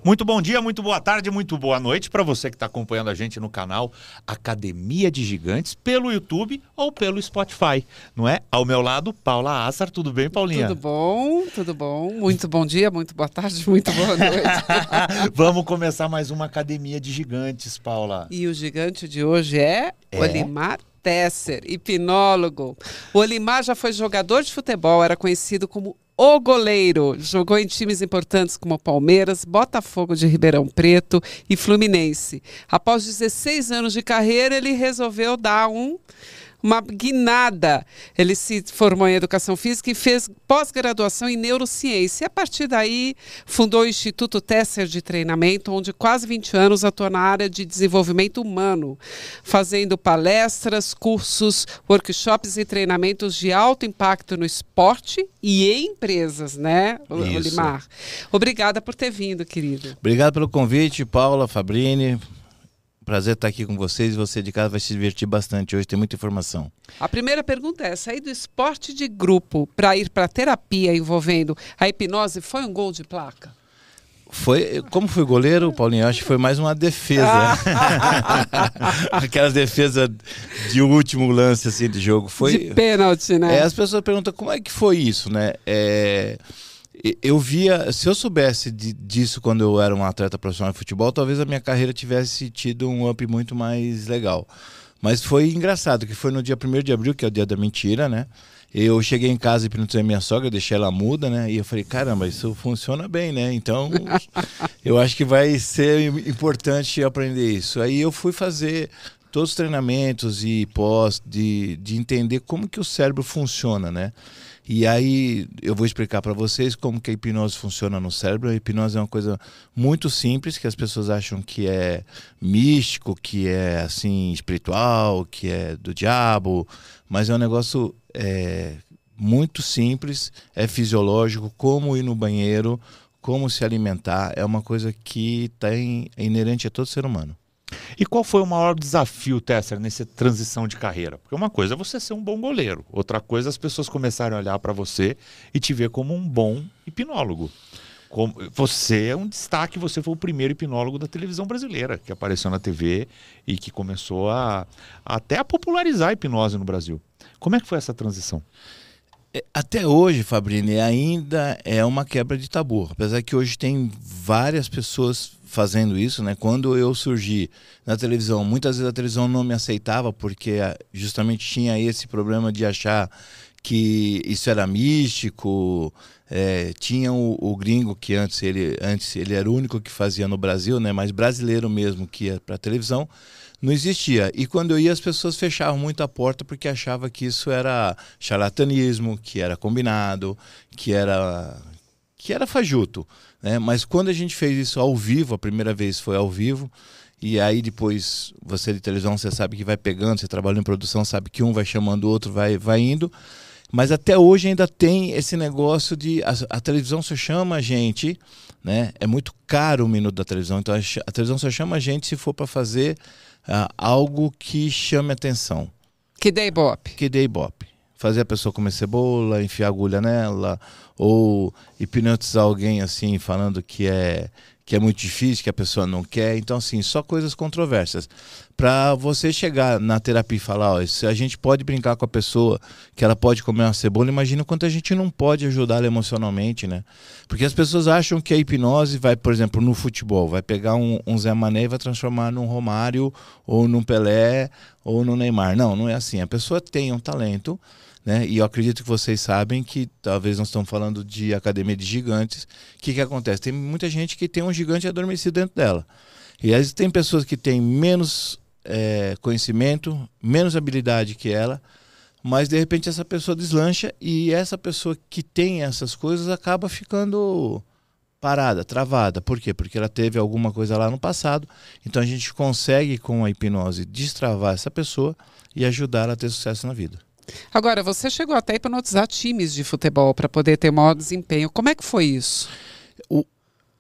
Muito bom dia, muito boa tarde, muito boa noite para você que está acompanhando a gente no canal Academia de Gigantes pelo YouTube ou pelo Spotify, não é? Ao meu lado, Paula Assar. Tudo bem, Paulinha? Tudo bom, tudo bom. Muito bom dia, muito boa tarde, muito boa noite. Vamos começar mais uma Academia de Gigantes, Paula. E o gigante de hoje é Olimar Tesser, hipnólogo. O Olimar já foi jogador de futebol, era conhecido como o goleiro. Jogou em times importantes como Palmeiras, Botafogo de Ribeirão Preto e Fluminense. Após 16 anos de carreira, ele resolveu dar uma guinada. Ele se formou em Educação Física e fez pós-graduação em Neurociência. E a partir daí, fundou o Instituto Tesser de Treinamento, onde quase 20 anos atua na área de desenvolvimento humano, fazendo palestras, cursos, workshops e treinamentos de alto impacto no esporte e em empresas, né, Olimar? Obrigada por ter vindo, querido. Obrigado pelo convite, Paula, Fabrini. Prazer estar aqui com vocês. Você de casa vai se divertir bastante hoje, tem muita informação. A primeira pergunta é: sair do esporte de grupo para ir para a terapia envolvendo a hipnose foi um gol de placa? Foi, como fui goleiro, Paulinho, acho que foi mais uma defesa. Aquelas defesas de último lance assim, de jogo. Foi, de pênalti, né? As pessoas perguntam como é que foi isso, né? Eu via, se eu soubesse disso quando eu era um atleta profissional de futebol, talvez a minha carreira tivesse tido um up muito mais legal. Mas foi engraçado, que foi no dia 1º de abril, que é o dia da mentira, né? Eu cheguei em casa e hipnotizei minha sogra, deixei ela muda, né? E eu falei, caramba, isso funciona bem, né? Então, eu acho que vai ser importante aprender isso. Aí eu fui fazer todos os treinamentos e pós de entender como que o cérebro funciona, né? E aí eu vou explicar para vocês como que a hipnose funciona no cérebro. A hipnose é uma coisa muito simples, que as pessoas acham que é místico, que é assim espiritual, que é do diabo, mas é um negócio muito simples, é fisiológico, como ir no banheiro, como se alimentar, é uma coisa que é inerente a todo ser humano. E qual foi o maior desafio, Tesser, nessa transição de carreira? Porque uma coisa é você ser um bom goleiro, outra coisa é as pessoas começarem a olhar para você e te ver como um bom hipnólogo. Você é um destaque, você foi o primeiro hipnólogo da televisão brasileira que apareceu na TV e que começou até a popularizar a hipnose no Brasil. Como é que foi essa transição? Até hoje, Fabrini, ainda é uma quebra de tabu, apesar que hoje tem várias pessoas fazendo isso, né? Quando eu surgi na televisão, muitas vezes a televisão não me aceitava porque justamente tinha esse problema de achar que isso era místico. Tinha o gringo que antes ele era o único que fazia no Brasil, né? Mas brasileiro mesmo que ia para a televisão não existia. E quando eu ia, as pessoas fechavam muito a porta porque achavam que isso era charlatanismo, que era combinado, que era fajuto, né? Mas quando a gente fez isso ao vivo, a primeira vez foi ao vivo, e aí depois você de televisão, você sabe que vai pegando, você trabalha em produção, sabe que um vai chamando o outro, vai indo. Mas até hoje ainda tem esse negócio de a televisão só chama a gente, né? É muito caro o minuto da televisão, então a televisão só chama a gente se for para fazer algo que chame atenção. Que dê ibope. Que dê ibope. Fazer a pessoa comer cebola, enfiar agulha nela, ou hipnotizar alguém assim, falando que é muito difícil, que a pessoa não quer. Então, assim, só coisas controversas. Para você chegar na terapia e falar, ó, se a gente pode brincar com a pessoa, que ela pode comer uma cebola, imagina o quanto a gente não pode ajudá-la emocionalmente, né? Porque as pessoas acham que a hipnose vai, por exemplo, no futebol, vai pegar um Zé Mané e vai transformar num Romário, ou num Pelé, ou no Neymar. Não, não é assim. A pessoa tem um talento, né? E eu acredito que vocês sabem que talvez nós estamos falando de Academia de Gigantes. O que acontece? Tem muita gente que tem um gigante adormecido dentro dela. E às vezes tem pessoas que têm menos conhecimento, menos habilidade que ela, mas de repente essa pessoa deslancha e essa pessoa que tem essas coisas acaba ficando parada, travada. Por quê? Porque ela teve alguma coisa lá no passado. Então a gente consegue com a hipnose destravar essa pessoa e ajudar ela a ter sucesso na vida. Agora, você chegou até a hipnotizar times de futebol para poder ter maior desempenho. Como é que foi isso?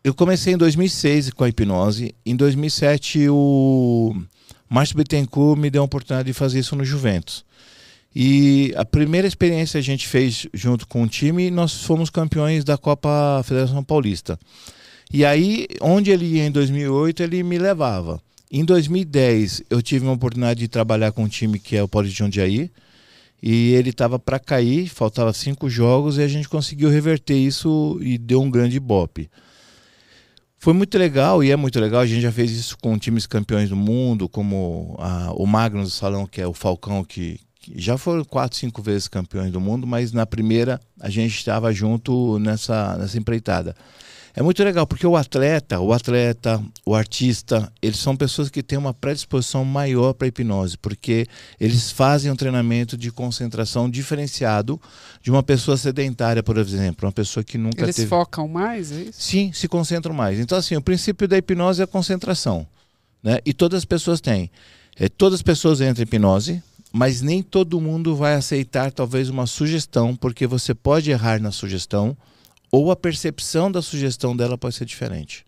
Eu comecei em 2006 com a hipnose. Em 2007, o Márcio Bittencourt me deu a oportunidade de fazer isso no Juventus. E a primeira experiência a gente fez junto com o time, nós fomos campeões da Copa Federação Paulista. E aí, onde ele ia em 2008, ele me levava. Em 2010, eu tive uma oportunidade de trabalhar com um time que é o Poli de Jundiaí, e ele estava para cair, faltava 5 jogos, e a gente conseguiu reverter isso e deu um grande ibope. Foi muito legal, e é muito legal, a gente já fez isso com times campeões do mundo, como o Magnus do Salão, que é o Falcão, que já foram 4, 5 vezes campeões do mundo, mas na primeira a gente estava junto nessa empreitada. É muito legal, porque o atleta, o artista, eles são pessoas que têm uma predisposição maior para a hipnose, porque eles fazem um treinamento de concentração diferenciado de uma pessoa sedentária, por exemplo, uma pessoa que nunca Eles focam mais, é isso? Sim, se concentram mais. Então, assim, o princípio da hipnose é a concentração, né? E todas as pessoas têm. Todas as pessoas entram em hipnose, mas nem todo mundo vai aceitar talvez uma sugestão, porque você pode errar na sugestão, ou a percepção da sugestão dela pode ser diferente.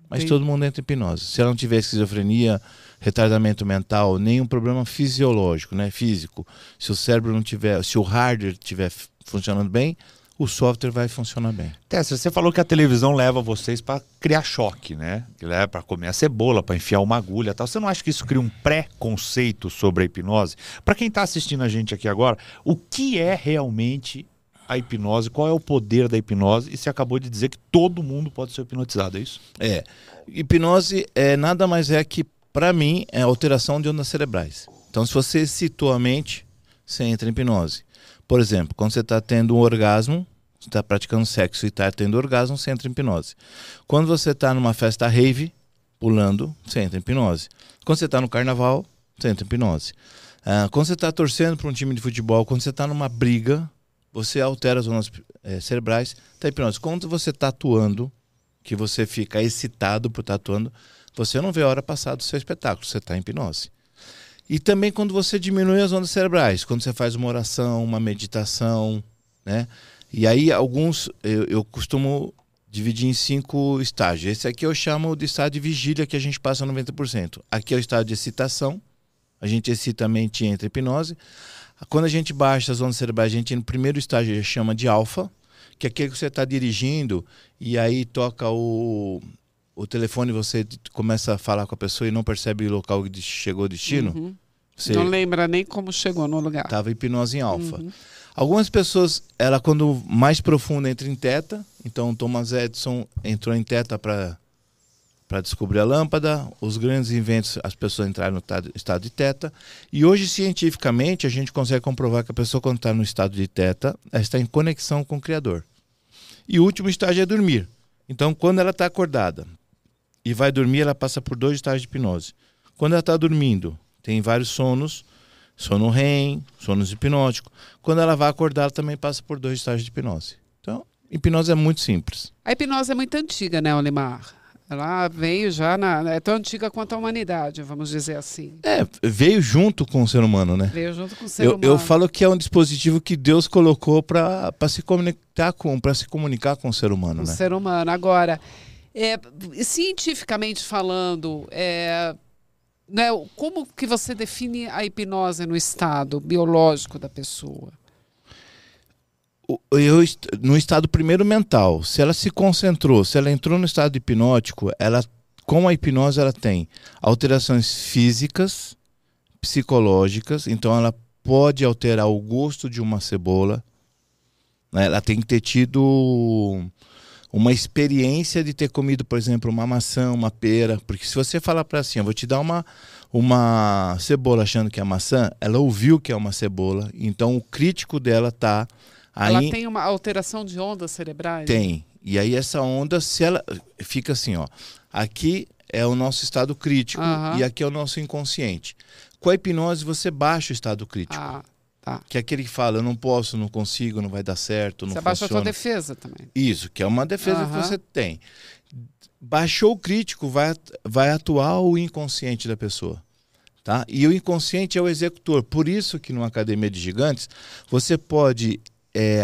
Mas todo mundo entra em hipnose. Se ela não tiver esquizofrenia, retardamento mental, nenhum problema fisiológico, né, físico. Se o cérebro não tiver, se o hardware estiver funcionando bem, o software vai funcionar bem. Tessa, você falou que a televisão leva vocês para criar choque, né? Que leva para comer a cebola, para enfiar uma agulha e tal. Você não acha que isso cria um pré-conceito sobre a hipnose? Para quem está assistindo a gente aqui agora, o que é realmente a hipnose? Qual é o poder da hipnose? E você acabou de dizer que todo mundo pode ser hipnotizado, é isso? Hipnose nada mais é que, para mim, é alteração de ondas cerebrais. Então, se você excitou a mente, você entra em hipnose. Por exemplo, quando você está tendo um orgasmo, você está praticando sexo e está tendo orgasmo, você entra em hipnose. Quando você está numa festa rave, pulando, você entra em hipnose. Quando você está no carnaval, você entra em hipnose. Quando você está torcendo para um time de futebol, quando você está numa briga, você altera as ondas cerebrais, está em hipnose. Quando você está atuando, que você fica excitado por estar atuando, você não vê a hora passar do seu espetáculo, você está em hipnose. E também quando você diminui as ondas cerebrais, quando você faz uma oração, uma meditação, né? E aí eu costumo dividir em 5 estágios. Esse aqui eu chamo de estado de vigília, que a gente passa 90%. Aqui é o estado de excitação, a gente excita a mente e entra em hipnose. Quando a gente baixa as ondas cerebrais, a gente no primeiro estágio já chama de alfa, que é aquele que você está dirigindo e aí toca o telefone, você começa a falar com a pessoa e não percebe o local que chegou o destino. Uhum. Você não lembra nem como chegou no lugar. Estava hipnose em alfa. Algumas pessoas, ela quando mais profunda entra em teta, então Thomas Edison entrou em teta para descobrir a lâmpada, os grandes inventos, as pessoas entraram no estado de teta, e hoje cientificamente a gente consegue comprovar que a pessoa quando está no estado de teta, ela está em conexão com o Criador. E o último estágio é dormir. Então quando ela está acordada e vai dormir, ela passa por 2 estágios de hipnose. Quando ela está dormindo, tem vários sonos, sono REM, sonos hipnóticos. Quando ela vai acordar, ela também passa por 2 estágios de hipnose. Então, hipnose é muito simples. A hipnose é muito antiga, né, Olimar? Ela veio já, é tão antiga quanto a humanidade, vamos dizer assim. Veio junto com o ser humano, né? Veio junto com o ser humano. Eu falo que é um dispositivo que Deus colocou para se comunicar com o ser humano, né? O ser humano. Agora, cientificamente falando, né, como que você define a hipnose no estado biológico da pessoa? No estado primeiro mental, se ela se concentrou, se ela entrou no estado hipnótico, com a hipnose ela tem alterações físicas, psicológicas, então ela pode alterar o gosto de uma cebola, né? Ela tem que ter tido uma experiência de ter comido, por exemplo, uma maçã, uma pera, porque se você falar para assim, eu vou te dar uma cebola achando que é maçã, ela ouviu que é uma cebola, então o crítico dela está aí. Ela tem uma alteração de ondas cerebrais? Tem. E aí essa onda, se ela fica assim, ó, aqui é o nosso estado crítico e aqui é o nosso inconsciente. Com a hipnose você baixa o estado crítico. Tá. Que é aquele que fala, eu não posso, não consigo, não vai dar certo, não funciona. Você baixa a sua defesa também. Isso, que é uma defesa que você tem. Baixou o crítico, vai atuar o inconsciente da pessoa. Tá? E o inconsciente é o executor. Por isso que numa academia de gigantes, você pode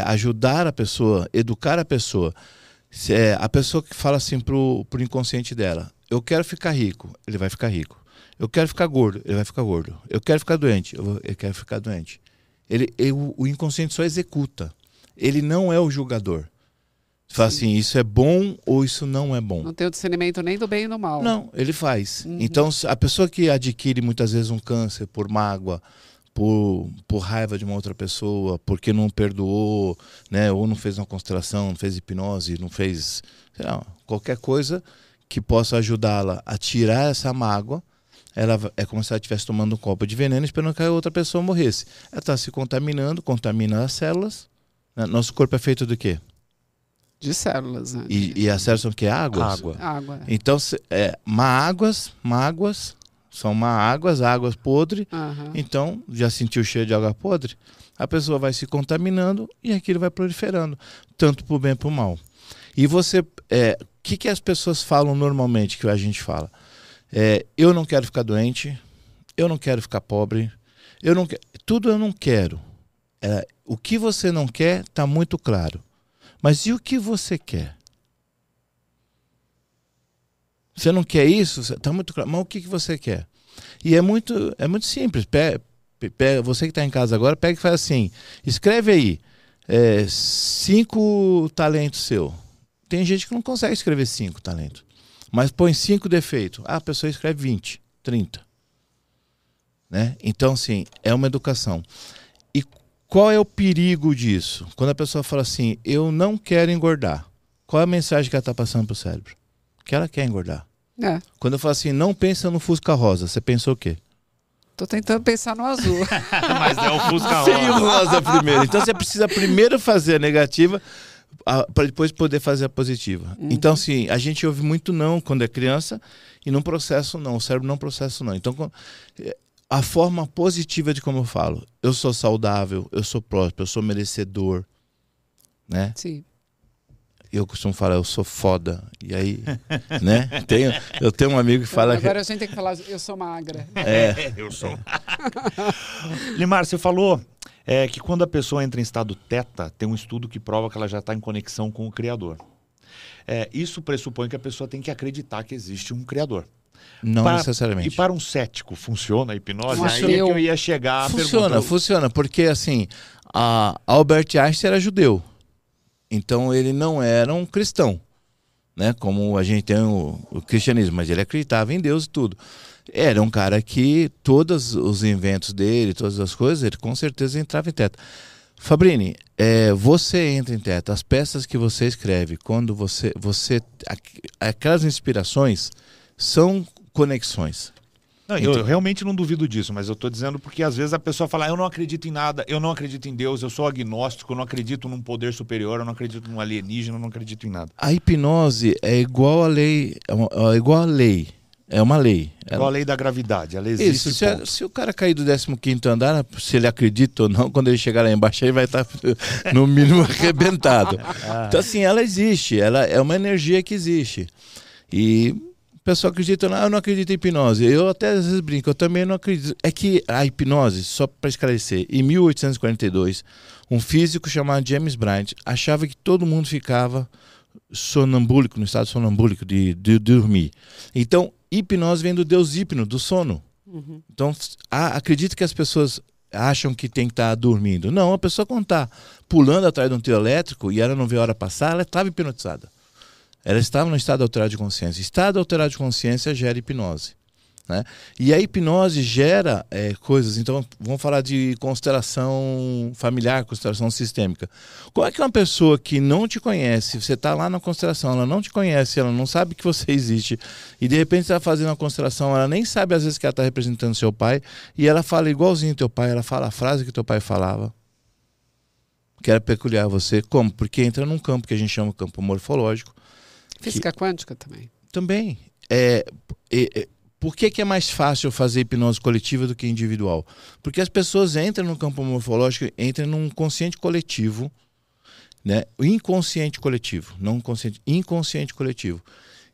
ajudar a pessoa, educar a pessoa. A pessoa que fala assim pro inconsciente dela, eu quero ficar rico, ele vai ficar rico. Eu quero ficar gordo, ele vai ficar gordo. Eu quero ficar doente, eu quero ficar doente. O inconsciente só executa. Ele não é o julgador. Você fala assim, isso é bom ou isso não é bom? Não tem o discernimento nem do bem e do mal. Não, ele faz. Então, a pessoa que adquire muitas vezes um câncer por mágoa, por raiva de uma outra pessoa, porque não perdoou, né? Ou não fez uma constelação, não fez hipnose, não fez, sei lá, qualquer coisa que possa ajudá-la a tirar essa mágoa, ela é como se ela estivesse tomando um copo de veneno esperando que a outra pessoa morresse. Ela está se contaminando, contamina as células. Né? Nosso corpo é feito do quê? De células, né? E as células são o quê? Águas? Água. Então, mágoas, são águas podres. Então, já sentiu o cheiro de água podre? A pessoa vai se contaminando e aquilo vai proliferando, tanto para o bem como para o mal. E você, o que as pessoas falam normalmente, que a gente fala? Eu não quero ficar doente, eu não quero ficar pobre, tudo eu não quero. O que você não quer está muito claro. Mas e o que você quer? Você não quer isso? Está muito claro. Mas o que você quer? E é muito simples. Você que está em casa agora, pega e faz assim. Escreve aí 5 talentos seus. Tem gente que não consegue escrever 5 talentos. Mas põe 5 defeitos. A pessoa escreve 20, 30. Né? Então, assim, é uma educação. E qual é o perigo disso? Quando a pessoa fala assim, eu não quero engordar. Qual é a mensagem que ela está passando para o cérebro? Que ela quer engordar. Quando eu falo assim, não pensa no Fusca Rosa, você pensou o quê? Tô tentando pensar no azul. Mas é o Fusca Rosa. Sem o rosa primeiro. Então você precisa primeiro fazer a negativa para depois poder fazer a positiva. Então, assim, a gente ouve muito não quando é criança e não processa não. O cérebro não processa não. Então, a forma positiva de como eu falo, eu sou saudável, eu sou próspero, eu sou merecedor, né? Sim. Eu costumo falar, eu sou foda. E aí, né? Eu tenho um amigo que fala... Agora a gente tem que falar, eu sou magra. Eu sou. Limar, você falou que quando a pessoa entra em estado teta, tem um estudo que prova que ela já está em conexão com o Criador. Isso pressupõe que a pessoa tem que acreditar que existe um Criador. Não necessariamente. E para um cético, funciona a hipnose? Funciona. Aí é que eu ia chegar a pergunta. Funciona, porque assim, Albert Einstein era judeu. Então ele não era um cristão, né? Como a gente tem o cristianismo, mas ele acreditava em Deus e tudo. Era um cara que todos os inventos dele, todas as coisas, ele com certeza entrava em teta. Fabrini, você entra em teta. As peças que você escreve, quando aquelas inspirações são conexões. Não, eu realmente não duvido disso, mas eu estou dizendo porque às vezes a pessoa fala, eu não acredito em nada, eu não acredito em Deus, eu sou agnóstico, eu não acredito num poder superior, eu não acredito num alienígena, eu não acredito em nada. A hipnose é igual a lei, é igual a lei, é uma lei. Igual a lei da gravidade, ela existe. Isso, se o cara cair do 15º andar, se ele acredita ou não, quando ele chegar lá embaixo, ele vai estar no mínimo arrebentado. Então assim, ela existe, ela é uma energia que existe. E... o pessoal acredita, eu não acredito em hipnose. Eu até às vezes brinco, eu também não acredito. É que a hipnose, só para esclarecer, em 1842, um físico chamado James Bryant achava que todo mundo ficava sonambúlico, no estado sonambúlico de dormir. Então, hipnose vem do deus hipno, do sono. Então, acredito que as pessoas acham que tem que estar dormindo. Não, a pessoa quando está pulando atrás de um trio elétrico e ela não vê a hora passar, ela estava hipnotizada. Ela estava no estado alterado de consciência. Estado alterado de consciência gera hipnose. Né? E a hipnose gera coisas. Então, vamos falar de constelação familiar, constelação sistêmica. Como é que uma pessoa que não te conhece, você está lá na constelação, ela não te conhece, ela não sabe que você existe, e de repente você está fazendo uma constelação, ela nem sabe às vezes que ela está representando seu pai, e ela fala igualzinho teu pai, ela fala a frase que teu pai falava, que era peculiar a você. Como? Porque entra num campo que a gente chama de campo morfológico. Física quântica também. Também. Por que é mais fácil fazer hipnose coletiva do que individual? Porque as pessoas entram no campo morfológico, entram num consciente coletivo, né? O inconsciente coletivo, não consciente, inconsciente coletivo.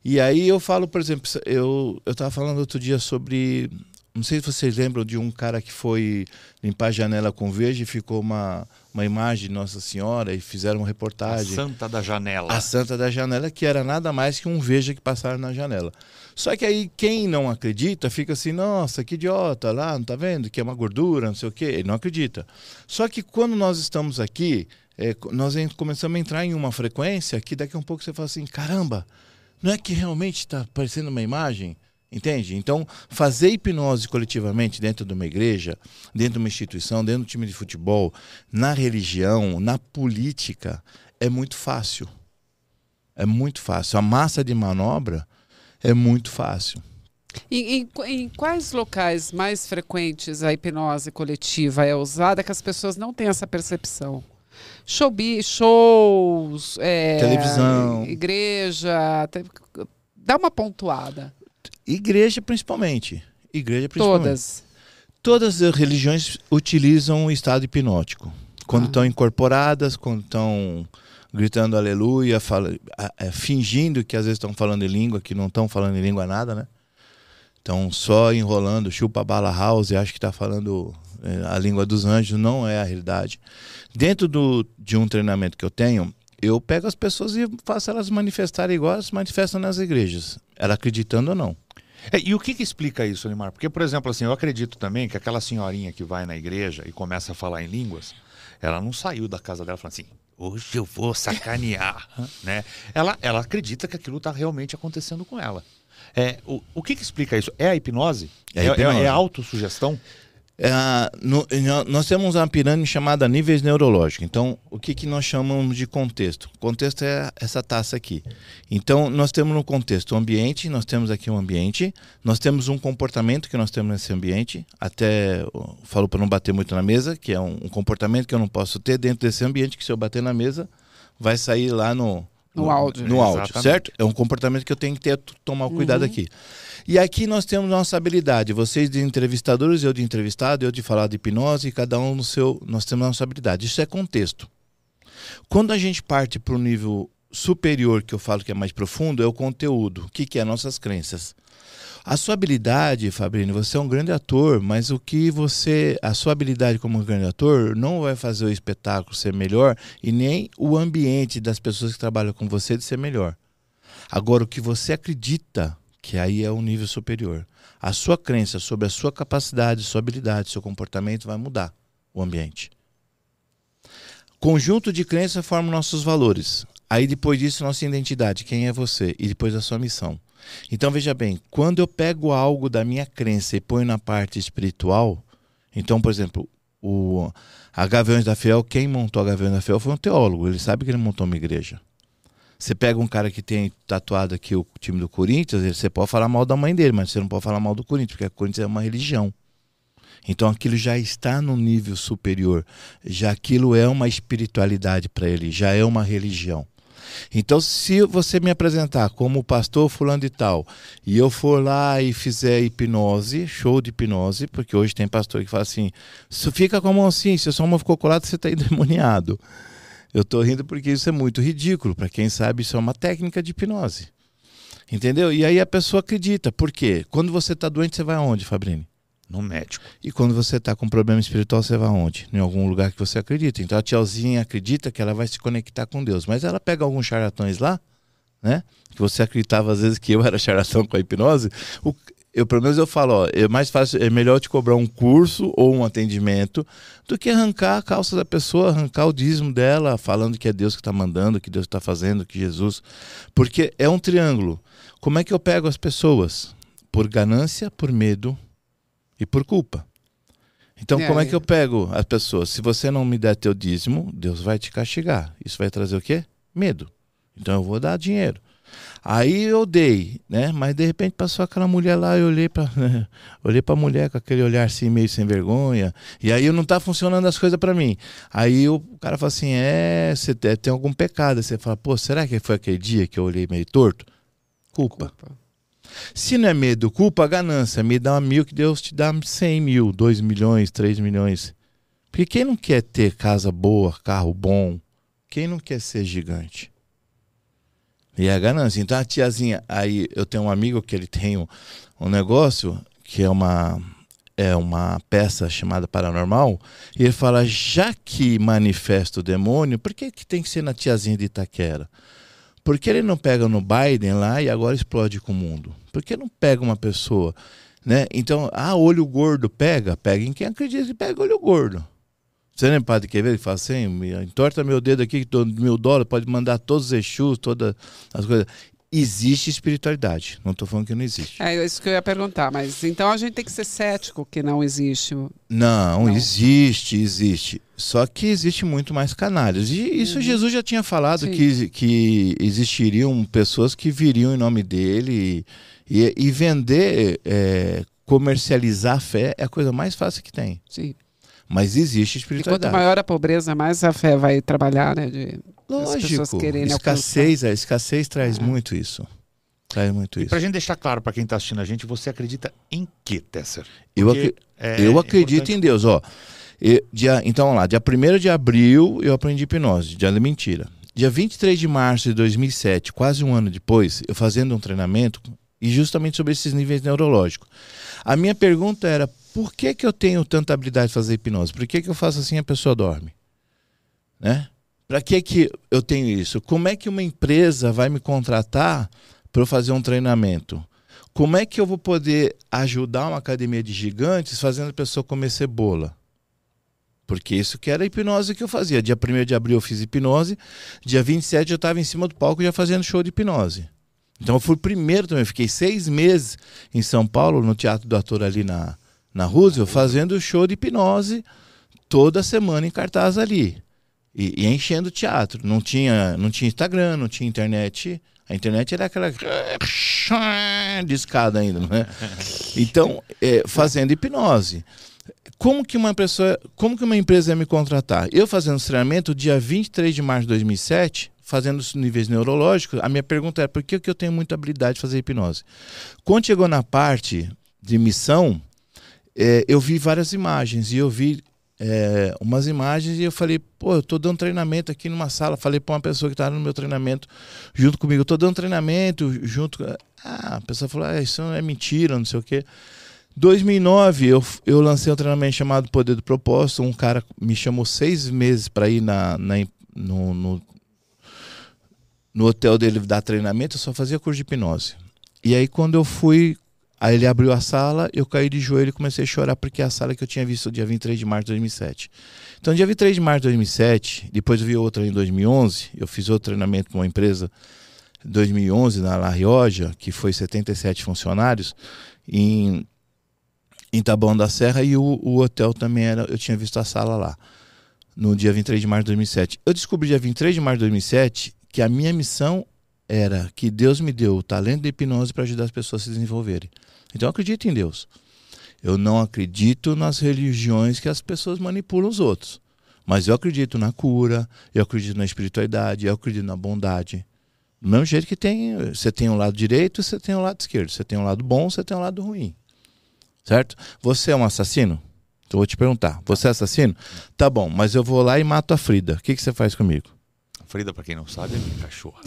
E aí eu falo, por exemplo, eu estava falando outro dia sobre, não sei se vocês lembram de um cara que foi limpar a janela com verde e ficou uma imagem de Nossa Senhora e fizeram uma reportagem. A Santa da Janela. A Santa da Janela, que era nada mais que um veja que passaram na janela. Só que aí quem não acredita fica assim, nossa, que idiota, lá, não tá vendo? Que é uma gordura, não sei o quê. Ele não acredita. Só que quando nós estamos aqui, nós começamos a entrar em uma frequência que daqui a um pouco você fala assim, caramba, não é que realmente está parecendo uma imagem? Entende? Então, fazer hipnose coletivamente dentro de uma igreja, dentro de uma instituição, dentro do time de futebol, na religião, na política, é muito fácil. É muito fácil. A massa de manobra é muito fácil. Em quais locais mais frequentes a hipnose coletiva é usada que as pessoas não têm essa percepção? Shows, televisão, igreja, dá uma pontuada. Igreja principalmente. Todas as religiões utilizam o estado hipnótico. Quando estão incorporadas, quando estão gritando aleluia, fingindo que às vezes estão falando em língua, que não estão falando em língua nada, né? Estão só enrolando, chupa bala house, acho que está falando a língua dos anjos, não é a realidade. Dentro de um treinamento que eu tenho, eu pego as pessoas e faço elas manifestarem igual elas manifestam nas igrejas, ela acreditando ou não. E o que explica isso, Olimar? Porque, por exemplo, assim, eu acredito também que aquela senhorinha que vai na igreja e começa a falar em línguas, ela não saiu da casa dela falando assim, hoje eu vou sacanear, né? Ela acredita que aquilo está realmente acontecendo com ela. O que explica isso? É a hipnose? É a autossugestão? Nós temos uma pirâmide chamada níveis neurológicos. Então, o que nós chamamos de contexto? O contexto é essa taça aqui. Então, nós temos no contexto o ambiente, nós temos aqui um ambiente, nós temos um comportamento que nós temos nesse ambiente, até falo para não bater muito na mesa, que é um comportamento que eu não posso ter dentro desse ambiente, que se eu bater na mesa, vai sair lá no áudio, certo? É um comportamento que eu tenho que tomar o cuidado aqui. E aqui nós temos nossa habilidade, vocês de entrevistadores, eu de entrevistado, eu de falar de hipnose, e cada um no seu, nós temos nossa habilidade. Isso é contexto. Quando a gente parte para o nível superior, que eu falo que é mais profundo, é o conteúdo. O que é nossas crenças? A sua habilidade, Fabrício, você é um grande ator, mas a sua habilidade como um grande ator não vai fazer o espetáculo ser melhor e nem o ambiente das pessoas que trabalham com você de ser melhor. Agora, o que você acredita, que aí é um nível superior. A sua crença sobre a sua capacidade, sua habilidade, seu comportamento vai mudar o ambiente. Conjunto de crenças forma nossos valores. Aí depois disso, nossa identidade, quem é você, e depois a sua missão. Então veja bem, quando eu pego algo da minha crença e ponho na parte espiritual, então, por exemplo, a Gaviões da Fiel, quem montou a Gaviões da Fiel foi um teólogo, ele sabe que ele montou uma igreja. Você pega um cara que tem tatuado aqui o time do Corinthians, você pode falar mal da mãe dele, mas você não pode falar mal do Corinthians, porque o Corinthians é uma religião. Então aquilo já está no nível superior, já aquilo é uma espiritualidade para ele, já é uma religião. Então, se você me apresentar como pastor fulano de tal, e eu for lá e fizer hipnose, show de hipnose, porque hoje tem pastor que fala assim, fica com a mão assim, se a sua mão ficou colada, você está endemoniado. Eu estou rindo porque isso é muito ridículo, para quem sabe isso é uma técnica de hipnose. Entendeu? E aí a pessoa acredita, por quê? Quando você está doente, você vai aonde, Fabrini? No médico. E quando você está com problema espiritual, você vai aonde? Em algum lugar que você acredita. Então a tiazinha acredita que ela vai se conectar com Deus. Mas ela pega alguns charlatões lá, né? Que você acreditava às vezes que eu era charlatão com a hipnose. Pelo menos eu falo, ó, é mais fácil, é melhor te cobrar um curso ou um atendimento do que arrancar a calça da pessoa, arrancar o dízimo dela, falando que é Deus que está mandando, que Deus está fazendo, que Jesus... Porque é um triângulo. Como é que eu pego as pessoas? Por ganância, por medo e por culpa. Então, como é que eu pego as pessoas? Se você não me der teu dízimo, Deus vai te castigar. Isso vai trazer o quê? Medo. Então, eu vou dar dinheiro. Aí eu dei, né? Mas de repente passou aquela mulher lá, eu olhei para a mulher com aquele olhar assim, meio sem vergonha. E aí não tá funcionando as coisas para mim. Aí o cara fala assim, você tem algum pecado. Aí você fala, pô, será que foi aquele dia que eu olhei meio torto? Culpa. Se não é medo, culpa, ganância. Me dá 1.000 que Deus te dá 100 mil, 2 milhões, 3 milhões. Porque quem não quer ter casa boa, carro bom? Quem não quer ser gigante? E é a ganância. Então a tiazinha, aí eu tenho um amigo que ele tem um negócio que é uma peça chamada Paranormal, e ele fala, já que manifesta o demônio, por que tem que ser na tiazinha de Itaquera? Por que ele não pega no Biden lá e agora explode com o mundo? Por que não pega uma pessoa, né? Então, olho gordo pega em quem acredita que pega olho gordo. Você lembra o Padre Quevedo que fala assim, entorta meu dedo aqui, que $1.000, pode mandar todos os Exus, todas as coisas. Existe espiritualidade, não estou falando que não existe. É isso que eu ia perguntar, mas então a gente tem que ser cético que não existe. Não, existe. Só que existe muito mais canalhas. E isso Jesus já tinha falado, que existiriam pessoas que viriam em nome dele e vender, comercializar a fé é a coisa mais fácil que tem. Sim. Mas existe E espiritualidade. quanto maior a pobreza, mais a fé vai trabalhar, né? Lógico, escassez traz muito isso. Traz muito isso. Pra gente deixar claro para quem está assistindo a gente, você acredita em que, Tesser? Eu acredito em Deus, ó. Então, vamos lá, dia 1º de abril eu aprendi hipnose, dia da mentira. Dia 23 de março de 2007, quase um ano depois, eu fazendo um treinamento, e justamente sobre esses níveis neurológicos. A minha pergunta era, por que eu tenho tanta habilidade de fazer hipnose? Por que eu faço assim e a pessoa dorme? Né? Para que eu tenho isso? Como é que uma empresa vai me contratar para eu fazer um treinamento? Como é que eu vou poder ajudar uma academia de gigantes fazendo a pessoa comer cebola? Porque isso que era a hipnose que eu fazia. Dia 1º de abril eu fiz hipnose, dia 27 eu estava em cima do palco já fazendo show de hipnose. Então eu fui o primeiro também, fiquei 6 meses em São Paulo, no Teatro do Ator ali na Roosevelt, fazendo show de hipnose toda semana em cartaz ali. E enchendo o teatro. Não tinha Instagram, não tinha internet. A internet era aquela de escada ainda, não é? Então, fazendo hipnose. Como que uma empresa ia me contratar? Eu fazendo esse treinamento, dia 23 de março de 2007, fazendo os níveis neurológicos, a minha pergunta era, por que eu tenho muita habilidade de fazer hipnose? Quando chegou na parte de missão, eu vi várias imagens, e eu vi umas imagens, e eu falei, pô, eu estou dando treinamento aqui numa sala, falei para uma pessoa que estava no meu treinamento junto comigo, eu estou dando treinamento junto... a pessoa falou, isso não é mentira, não sei o quê. 2009, eu lancei um treinamento chamado Poder do Propósito, um cara me chamou 6 meses para ir no hotel dele dar treinamento, eu só fazia curso de hipnose. E aí quando eu fui, aí ele abriu a sala, eu caí de joelho e comecei a chorar, porque é a sala que eu tinha visto dia 23 de março de 2007. Então, dia 23 de março de 2007, depois eu vi outra em 2011, eu fiz outro treinamento com uma empresa em 2011, na La Rioja, que foi 77 funcionários, em Taboão da Serra, e o hotel também eu tinha visto a sala lá, no dia 23 de março de 2007. Eu descobri dia 23 de março de 2007 que a minha missão era que Deus me deu o talento de hipnose para ajudar as pessoas a se desenvolverem. Então eu acredito em Deus. Eu não acredito nas religiões que as pessoas manipulam os outros. Mas eu acredito na cura, eu acredito na espiritualidade, eu acredito na bondade. Do mesmo jeito que você tem um lado direito e você tem um lado esquerdo. Você tem um lado bom, você tem um lado ruim. Certo? Você é um assassino? Eu vou te perguntar. Você é assassino? Tá bom, mas eu vou lá e mato a Frida. O que você faz comigo? Frida, para quem não sabe, é minha cachorra.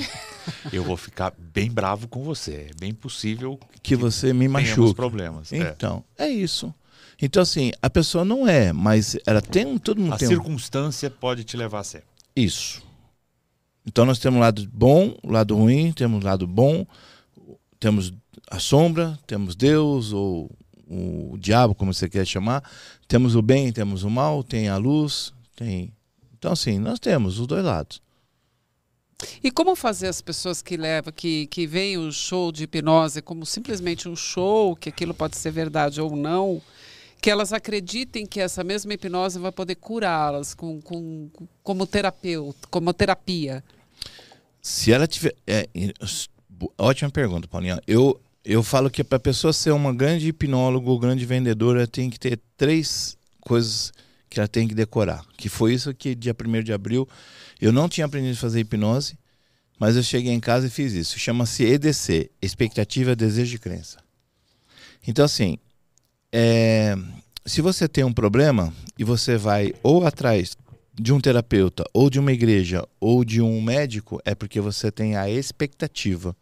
Eu vou ficar bem bravo com você. É bem possível que você me machuque. Problemas. Então, é isso. Então, assim, a pessoa não é, mas ela tem todo mundo tem circunstância pode te levar a ser. Isso. Então, nós temos o lado bom, o lado ruim, temos o lado bom, temos a sombra, temos Deus, ou o diabo, como você quer chamar. Temos o bem, temos o mal, tem a luz, tem... Então, assim, nós temos os dois lados. E como fazer as pessoas que veem o show de hipnose como simplesmente um show, que aquilo pode ser verdade ou não, que elas acreditem que essa mesma hipnose vai poder curá-las como terapeuta, como terapia? Se ela tiver... ótima pergunta, Paulinha. Eu falo que para a pessoa ser uma grande hipnóloga ou grande vendedora, ela tem que ter 3 coisas que ela tem que decorar. Que foi isso que dia 1º de abril eu não tinha aprendido a fazer hipnose, mas eu cheguei em casa e fiz isso. Chama-se EDC, Expectativa, Desejo e Crença. Então, assim, se você tem um problema e você vai ou atrás de um terapeuta, ou de uma igreja, ou de um médico, é porque você tem a expectativa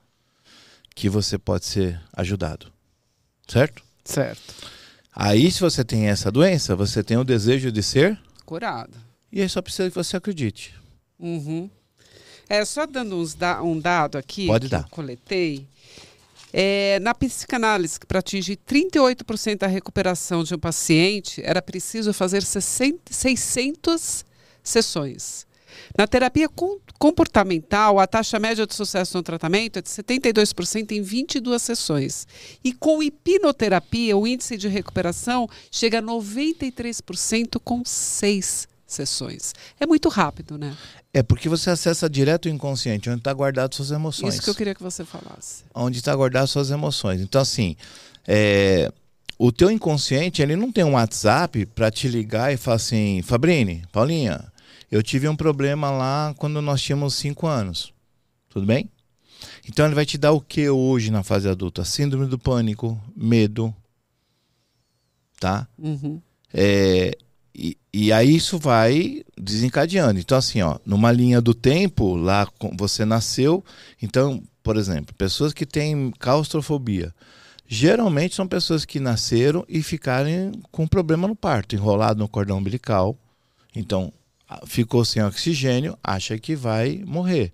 que você pode ser ajudado. Certo? Certo. Aí, se você tem essa doença, você tem o desejo de ser curado. E aí só precisa que você acredite. Uhum. Só dando um dado aqui, Pode que dar. eu coletei. Na psicanálise, para atingir 38% da recuperação de um paciente, era preciso fazer 600 sessões. Na terapia comportamental, a taxa média de sucesso no tratamento é de 72% em 22 sessões. E com hipnoterapia, o índice de recuperação chega a 93% com 6 sessões. É muito rápido, né? É porque você acessa direto o inconsciente, onde está guardado suas emoções. Isso que eu queria que você falasse. Onde está guardado suas emoções. Então, assim, o teu inconsciente, ele não tem um WhatsApp para te ligar e falar assim, Fabrini, Paulinha, eu tive um problema lá quando nós tínhamos 5 anos. Tudo bem? Então ele vai te dar o que hoje na fase adulta? Síndrome do pânico, medo. Tá? Uhum. E aí isso vai desencadeando. Então assim, numa linha do tempo, lá você nasceu. Então, por exemplo, pessoas que têm claustrofobia. Geralmente são pessoas que nasceram e ficaram com problema no parto, enrolado no cordão umbilical. Então, ficou sem oxigênio, acha que vai morrer.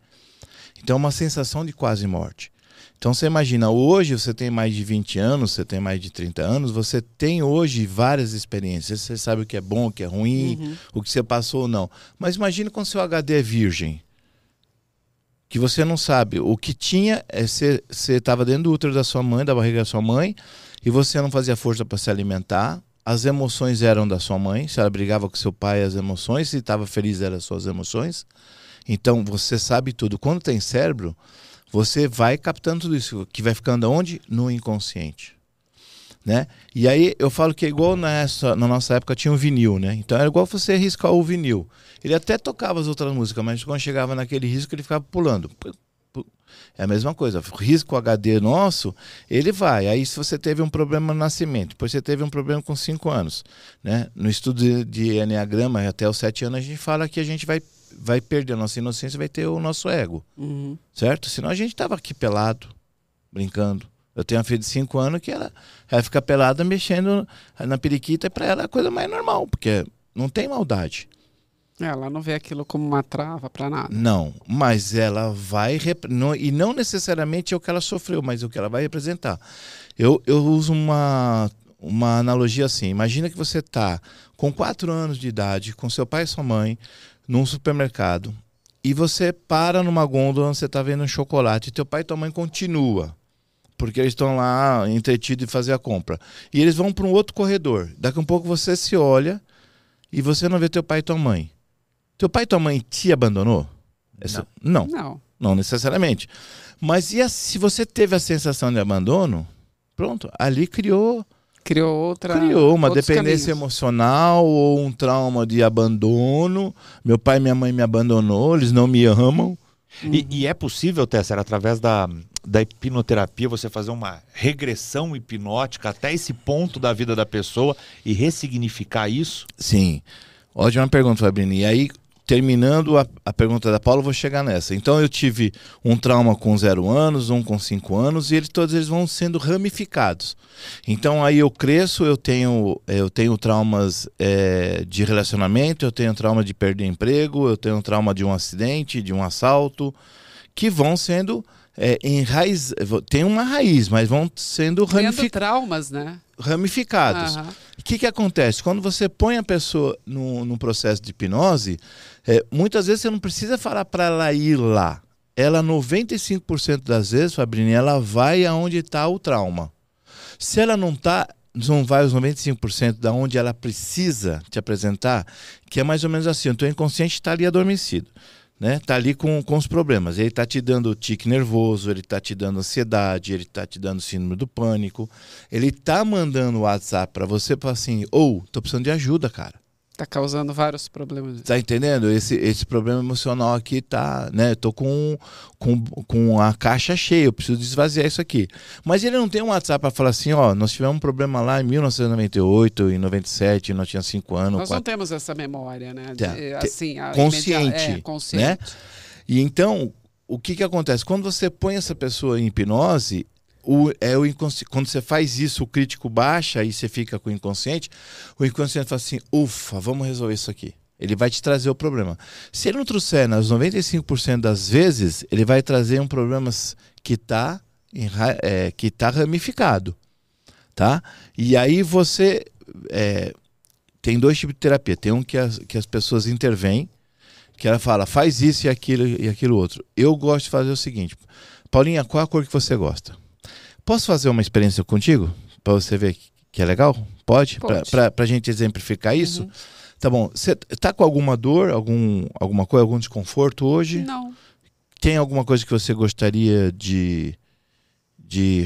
Então é uma sensação de quase morte. Então você imagina, hoje você tem mais de 20 anos, você tem mais de 30 anos, você tem hoje várias experiências, você sabe o que é bom, o que é ruim, o que você passou ou não. Mas imagina quando seu HD é virgem, que você não sabe. O que tinha, você estava dentro do útero da sua mãe, da barriga da sua mãe, e você não fazia força para se alimentar. As emoções eram da sua mãe, se ela brigava com seu pai, as emoções, se estava feliz, eram as suas emoções. Então, você sabe tudo. Quando tem cérebro, você vai captando tudo isso, que vai ficando onde? No inconsciente. Né? E aí, eu falo que é igual na nossa época tinha um vinil, né? Então, era igual você riscar o vinil. Ele até tocava as outras músicas, mas quando chegava naquele risco, ele ficava pulando. É a mesma coisa, o risco HD nosso, ele vai. Aí se você teve um problema no nascimento, depois você teve um problema com 5 anos, né? No estudo de Enneagrama, até os 7 anos, a gente fala que a gente vai perder a nossa inocência, vai ter o nosso ego, certo? Senão a gente estava aqui pelado, brincando. Eu tenho uma filha de 5 anos que ela fica pelada mexendo na periquita, e para ela é a coisa mais normal, porque não tem maldade. Ela não vê aquilo como uma trava para nada. Não, mas ela vai... E não necessariamente é o que ela sofreu, mas o que ela vai representar. Eu uso uma analogia assim. Imagina que você está com 4 anos de idade, com seu pai e sua mãe, num supermercado, e você para numa gôndola onde você está vendo um chocolate, e teu pai e tua mãe continuam, porque eles estão lá entretidos em fazer a compra. E eles vão para um outro corredor. Daqui a um pouco você se olha e você não vê teu pai e tua mãe. Teu pai e tua mãe te abandonou? Não necessariamente. Mas se você teve a sensação de abandono, pronto, ali criou uma dependência emocional ou um trauma de abandono. Meu pai e minha mãe me abandonou, eles não me amam. E é possível, Tesser, através da hipnoterapia, você fazer uma regressão hipnótica até esse ponto da vida da pessoa e ressignificar isso? Sim. Ótima pergunta, Fabrini. E aí, terminando a pergunta da Paula, eu vou chegar nessa. Então, eu tive um trauma com 0 anos, um com 5 anos, e todos eles vão sendo ramificados. Então, aí eu cresço, eu tenho traumas de relacionamento, eu tenho trauma de perder emprego, eu tenho trauma de um acidente, de um assalto, que vão sendo tem uma raiz, mas vão sendo traumas, né? Ramificados. O que acontece? Quando você põe a pessoa num processo de hipnose, muitas vezes você não precisa falar para ela ir lá. Ela, 95% das vezes, Fabrini, ela vai aonde está o trauma. Se ela não vai os 95% da onde ela precisa te apresentar, que é mais ou menos assim, o teu inconsciente está ali adormecido. Né? Tá ali com os problemas. Ele tá te dando tique nervoso, ele tá te dando ansiedade, ele tá te dando síndrome do pânico. Ele tá mandando o WhatsApp para você para assim, tô precisando de ajuda, cara. Tá causando vários problemas. Tá entendendo? Esse problema emocional aqui tá, né? Tô com a caixa cheia, eu preciso esvaziar isso aqui. Mas ele não tem um WhatsApp para falar assim, nós tivemos um problema lá em 1998, em 97, nós tínhamos 5 anos. Nós não temos essa memória, né? Consciente, né? E então, o que acontece? Quando você põe essa pessoa em hipnose, quando você faz isso, o crítico baixa e você fica com o inconsciente fala assim, ufa, vamos resolver isso aqui. Ele vai te trazer o problema. Se ele não trouxer nas 95% das vezes, ele vai trazer um problema que está que está ramificado, tá? E aí você tem 2 tipos de terapia. Tem um que as pessoas intervêm, que ela fala, faz isso e aquilo outro. Eu gosto de fazer o seguinte, Paulinha, qual a cor que você gosta? Posso fazer uma experiência contigo? Para você ver que é legal? Pode? Para a gente exemplificar isso? Uhum. Tá bom. Você tá com alguma dor, alguma coisa, algum desconforto hoje? Não. Tem alguma coisa que você gostaria de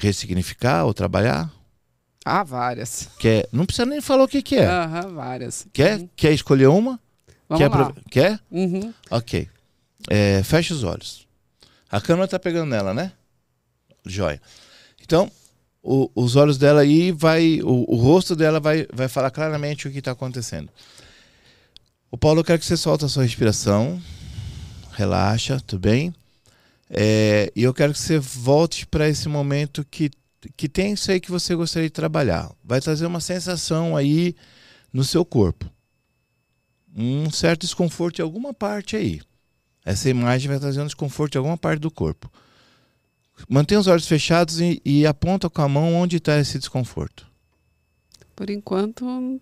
ressignificar ou trabalhar? Várias. Não precisa nem falar o que é. Várias. Quer escolher uma? Vamos lá. Quer? Uhum. Ok. Fecha os olhos. A câmera tá pegando nela, né? Joia. Então, os olhos dela aí o rosto dela vai falar claramente o que está acontecendo. O Paulo, eu quero que você solte a sua respiração. Relaxa, tudo bem? E eu quero que você volte para esse momento que tem isso aí que você gostaria de trabalhar. Vai trazer uma sensação aí no seu corpo. Um certo desconforto em alguma parte aí. Essa imagem vai trazer um desconforto em alguma parte do corpo. Mantenha os olhos fechados e aponta com a mão onde está esse desconforto. Por enquanto,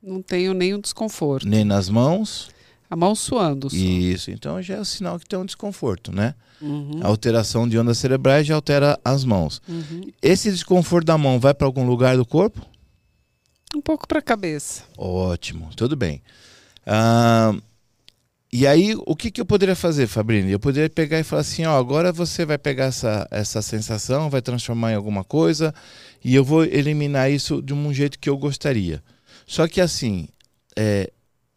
não tenho nenhum desconforto. Nem nas mãos? A mão suando. Isso, então já é o sinal que tem um desconforto, né? Uhum. A alteração de ondas cerebrais já altera as mãos. Uhum. Esse desconforto da mão vai para algum lugar do corpo? Um pouco para a cabeça. Ótimo, tudo bem. E aí, o que eu poderia fazer, Fabrini? Eu poderia pegar e falar assim, agora você vai pegar essa sensação, vai transformar em alguma coisa e eu vou eliminar isso de um jeito que eu gostaria. Só que assim,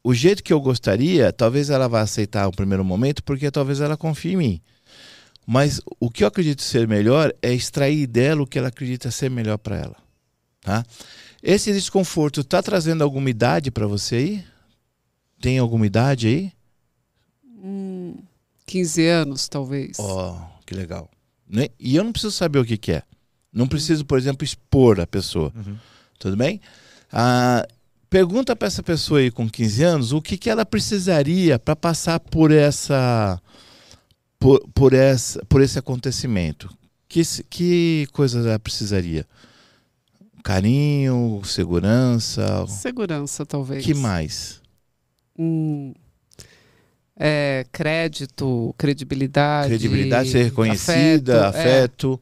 o jeito que eu gostaria, talvez ela vá aceitar no primeiro momento, porque talvez ela confie em mim. Mas o que eu acredito ser melhor é extrair dela o que ela acredita ser melhor para ela. Tá? Esse desconforto está trazendo alguma idade para você aí? Tem alguma idade aí? 15 anos, talvez. Que legal. E eu não preciso saber o que é. Não preciso, por exemplo, expor a pessoa. Uhum. Tudo bem? Pergunta para essa pessoa aí com 15 anos o que ela precisaria para passar por esse acontecimento. Que coisa ela precisaria? Carinho, segurança? Segurança, talvez. Que mais? Crédito, credibilidade. Credibilidade, ser reconhecida, afeto,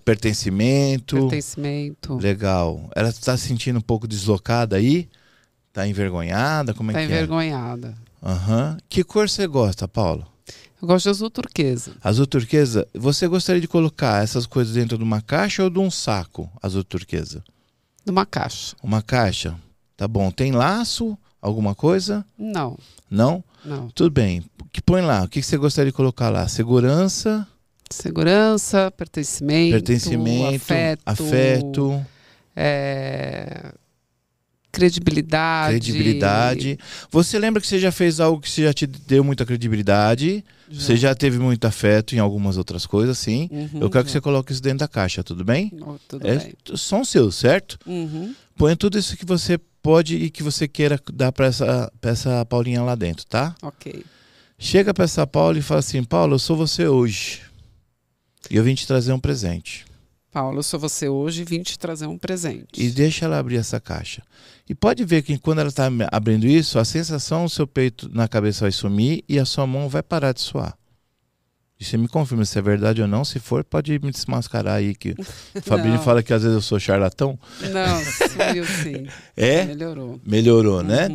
pertencimento. Pertencimento. Legal. Ela está se sentindo um pouco deslocada aí? Está envergonhada? Como é que é? Está envergonhada. Uhum. Que cor você gosta, Paulo? Eu gosto de azul turquesa. Azul turquesa? Você gostaria de colocar essas coisas dentro de uma caixa ou de um saco, azul turquesa? De uma caixa. Uma caixa? Tá bom. Tem laço? Alguma coisa? Não. Não? Não. Tudo bem. Que põe lá? O que você gostaria de colocar lá? Segurança? Segurança, pertencimento, afeto. Credibilidade. Você lembra que você já fez algo que já te deu muita credibilidade? Já. Você já teve muito afeto em algumas outras coisas, sim. Uhum, eu quero que você coloque isso dentro da caixa, tudo bem? Tudo bem. São seus, certo? Uhum. Põe tudo isso que você pode e que você queira dar para essa Paulinha lá dentro, tá? Ok. Chega para essa Paula e fala assim, Paulo, eu sou você hoje. E eu vim te trazer um presente. Paulo, eu sou você hoje e vim te trazer um presente. E deixa ela abrir essa caixa. E pode ver que quando ela está abrindo isso, a sensação no seu peito, na cabeça vai sumir e a sua mão vai parar de suar. E você me confirma se é verdade ou não. Se for, pode me desmascarar aí. Que o Fabinho fala que às vezes eu sou charlatão. Não, sumiu sim. Melhorou. Melhorou, né?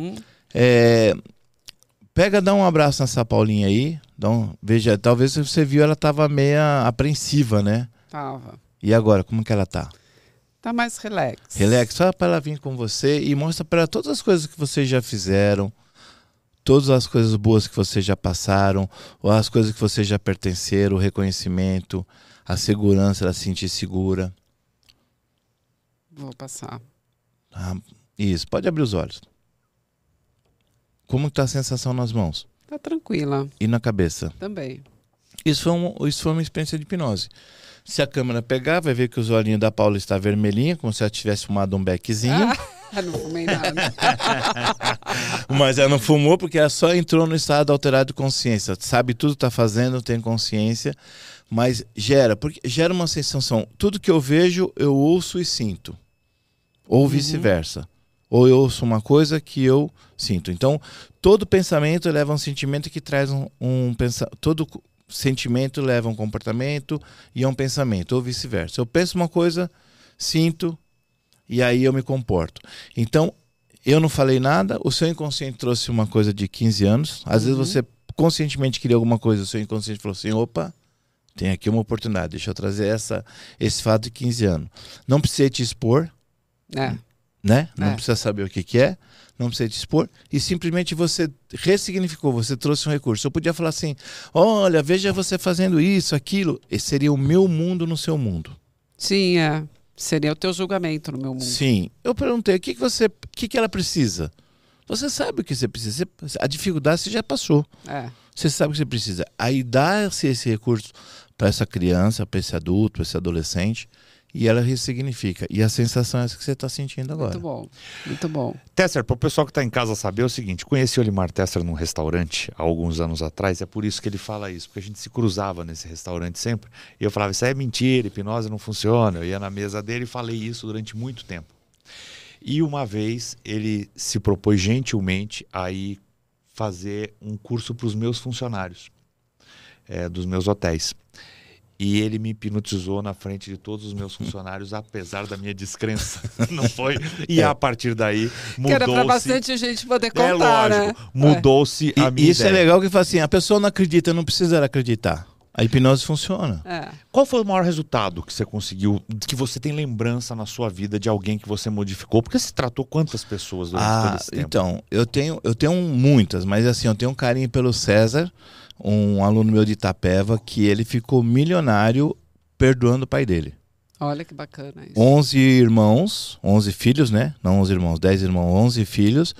Dá um abraço nessa Paulinha aí. Veja, talvez você viu, ela estava meio apreensiva, né? Tava. E agora, como que ela tá? Tá mais relax. Relax, só para ela vir com você e mostra para ela todas as coisas que vocês já fizeram, todas as coisas boas que vocês já passaram, ou as coisas que vocês já pertenceram, o reconhecimento, a segurança, ela se sentir segura. Vou passar. Isso, pode abrir os olhos. Como está a sensação nas mãos? Tá tranquila. E na cabeça? Também. Isso foi uma experiência de hipnose. Se a câmera pegar, vai ver que os olhinhos da Paula estão vermelhinhos, como se ela tivesse fumado um beckzinho. Não fumei nada. Mas ela não fumou porque ela só entrou no estado alterado de consciência. Sabe tudo que está fazendo, tem consciência. Mas porque gera uma sensação. Tudo que eu vejo, eu ouço e sinto. Ou vice-versa. Ou eu ouço uma coisa que eu sinto. Então, todo pensamento leva a um sentimento que traz todo sentimento leva a um comportamento e a um pensamento, ou vice-versa. Eu penso uma coisa, sinto, e aí eu me comporto. Então, eu não falei nada, o seu inconsciente trouxe uma coisa de 15 anos. Às vezes você conscientemente queria alguma coisa, o seu inconsciente falou assim, opa, tem aqui uma oportunidade, deixa eu trazer esse fato de 15 anos. Não precisa te expor, né? Não precisa saber o que é, não precisa te expor, e simplesmente você ressignificou, você trouxe um recurso. Eu podia falar assim, olha, veja você fazendo isso, aquilo. Esse seria o meu mundo no seu mundo. Sim, seria o teu julgamento no meu mundo. Sim. Eu perguntei, o que ela precisa? Você sabe o que você precisa. A dificuldade você já passou. Você sabe o que você precisa. Aí dá-se esse recurso para essa criança, para esse adulto, para esse adolescente, e ela ressignifica. E a sensação é essa que você está sentindo agora. Muito bom, muito bom. Tesser, para o pessoal que está em casa saber é o seguinte, conheci o Olimar Tesser num restaurante há alguns anos atrás, é por isso que ele fala isso, porque a gente se cruzava nesse restaurante sempre, e eu falava, isso aí é mentira, hipnose não funciona. Eu ia na mesa dele e falei isso durante muito tempo. E uma vez ele se propôs gentilmente a ir fazer um curso para os meus funcionários, dos meus hotéis. E ele me hipnotizou na frente de todos os meus funcionários, apesar da minha descrença. Não foi? E a partir daí mudou-se. Que era para bastante gente poder contar, lógico, né? Mudou-se a minha Isso ideia. é legal que fala assim, a pessoa não acredita, não precisa acreditar. A hipnose funciona. Qual foi o maior resultado que você conseguiu, que você tem lembrança na sua vida de alguém que você modificou? Porque você tratou quantas pessoas durante todo esse tempo? Então, eu tenho muitas, mas assim, eu tenho um carinho pelo César, um aluno meu de Itapeva, que ele ficou milionário perdoando o pai dele. Olha que bacana isso. 11 irmãos, 11 filhos, né? Não 11 irmãos, 10 irmãos, 11 filhos.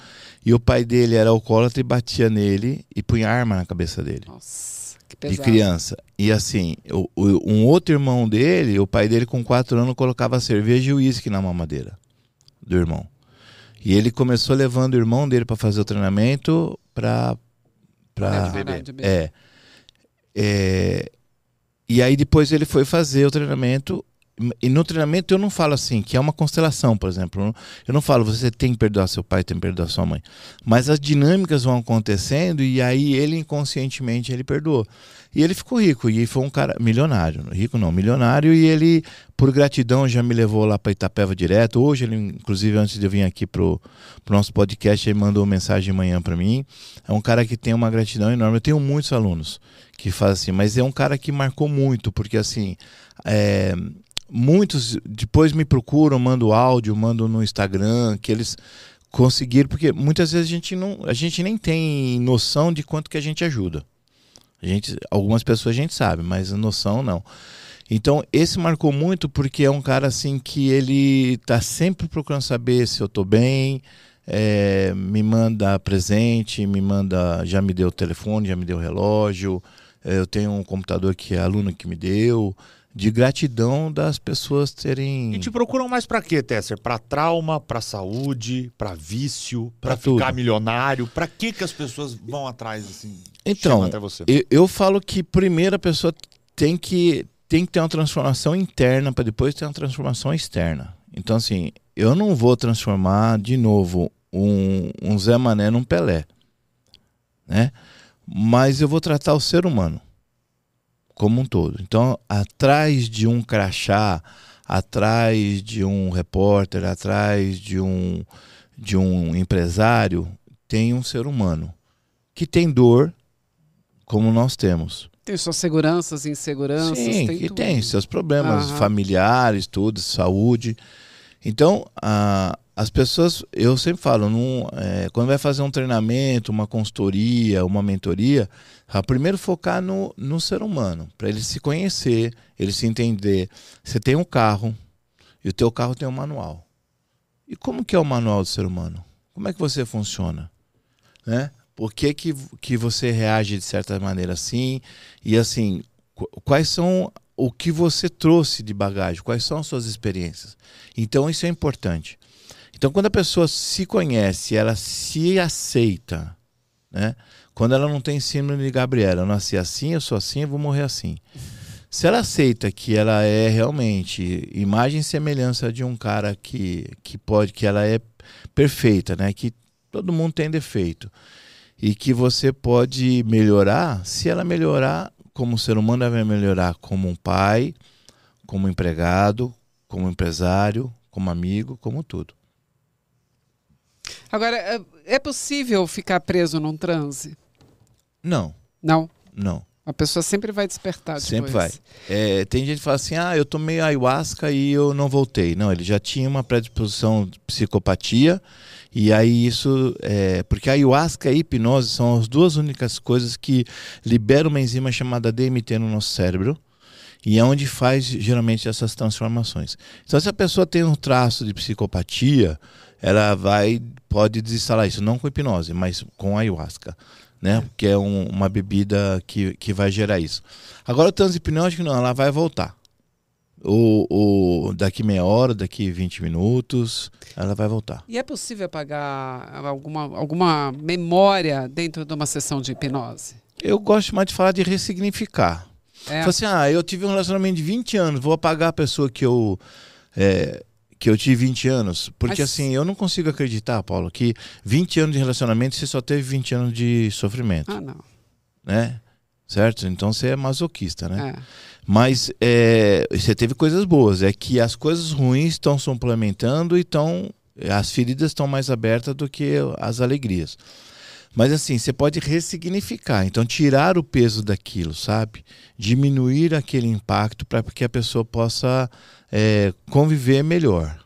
E o pai dele era alcoólatra e batia nele e punha arma na cabeça dele. Nossa, que De pesado. criança. E assim, um outro irmão dele, o pai dele com 4 anos colocava cerveja e uísque na mamadeira do irmão. E ele começou levando o irmão dele para fazer o treinamento para beber. E aí depois ele foi fazer o treinamento. E no treinamento eu não falo assim, que é uma constelação, por exemplo. Eu não falo, você tem que perdoar seu pai, tem que perdoar sua mãe. Mas as dinâmicas vão acontecendo e aí ele inconscientemente ele perdoou. E ele ficou rico, e foi um cara milionário. Rico não, milionário. E ele, por gratidão, já me levou lá para Itapeva direto. Hoje, ele, inclusive, antes de eu vir aqui pro nosso podcast, ele mandou uma mensagem de manhã para mim. É um cara que tem uma gratidão enorme. Eu tenho muitos alunos que fazem assim, mas é um cara que marcou muito, porque assim... muitos depois me procuram, mandam áudio, mandam no Instagram, que eles conseguiram, porque muitas vezes a gente nem tem noção de quanto que a gente ajuda. Algumas pessoas a gente sabe, mas a noção não. Então esse marcou muito porque é um cara assim que ele tá sempre procurando saber se eu tô bem, me manda presente, já me deu telefone, já me deu relógio, eu tenho um computador que é aluno que me deu, de gratidão das pessoas terem... E te procuram mais pra quê, Tesser? Pra trauma, pra saúde, pra vício, pra tudo. ficar milionário? Pra que as pessoas vão atrás, assim, então, chegam até você? Eu falo que primeiro a pessoa tem que ter uma transformação interna para depois ter uma transformação externa. Então, assim, eu não vou transformar de novo um Zé Mané num Pelé, né? Mas eu vou tratar o ser humano como um todo. Então, atrás de um crachá, atrás de um repórter, atrás de um empresário, tem um ser humano que tem dor, como nós temos. Tem suas seguranças, inseguranças, Sim, tem que tudo. tem seus problemas familiares, tudo, saúde. Então, as pessoas, eu sempre falo, quando vai fazer um treinamento, uma consultoria, uma mentoria, primeiro focar no ser humano, para ele se conhecer, ele se entender. Você tem um carro e o teu carro tem um manual. E como que é o manual do ser humano? Como é que você funciona? Né? Por que você reage de certa maneira assim? E assim, quais são o que você trouxe de bagagem? Quais são as suas experiências? Então isso é importante. Então quando a pessoa se conhece, ela se aceita, né? Quando ela não tem síndrome de Gabriela, eu nasci assim, eu sou assim, eu vou morrer assim. Se ela aceita que ela é realmente imagem e semelhança de um cara que ela é perfeita, né? Que todo mundo tem defeito. E que você pode melhorar, se ela melhorar como ser humano, ela vai melhorar como um pai, como empregado, como empresário, como amigo, como tudo. Agora, é possível ficar preso num transe? Não. Não? Não. A pessoa sempre vai despertar Sempre depois. vai. Tem gente que fala assim, eu tomei ayahuasca e eu não voltei. Não, ele já tinha uma predisposição de psicopatia. E aí isso, porque a ayahuasca e a hipnose são as duas únicas coisas que liberam uma enzima chamada DMT no nosso cérebro. E é onde faz geralmente essas transformações. Então se a pessoa tem um traço de psicopatia, ela pode desinstalar isso, não com hipnose, mas com ayahuasca. Né? Que é uma bebida que vai gerar isso. Agora o transe hipnótico não, ela vai voltar. Daqui meia hora, daqui 20 minutos, ela vai voltar. E é possível apagar alguma memória dentro de uma sessão de hipnose? Eu gosto mais de falar de ressignificar. Fala assim, eu tive um relacionamento de 20 anos, vou apagar a pessoa que eu tive 20 anos. Porque assim, eu não consigo acreditar, Paulo, que 20 anos de relacionamento você só teve 20 anos de sofrimento. Ah, não. Né? Certo? Então você é masoquista, né? É. Mas você teve coisas boas. É que as coisas ruins estão suplementando e as feridas estão mais abertas do que as alegrias. Mas assim, você pode ressignificar. Então tirar o peso daquilo, sabe? Diminuir aquele impacto para que a pessoa possa conviver melhor.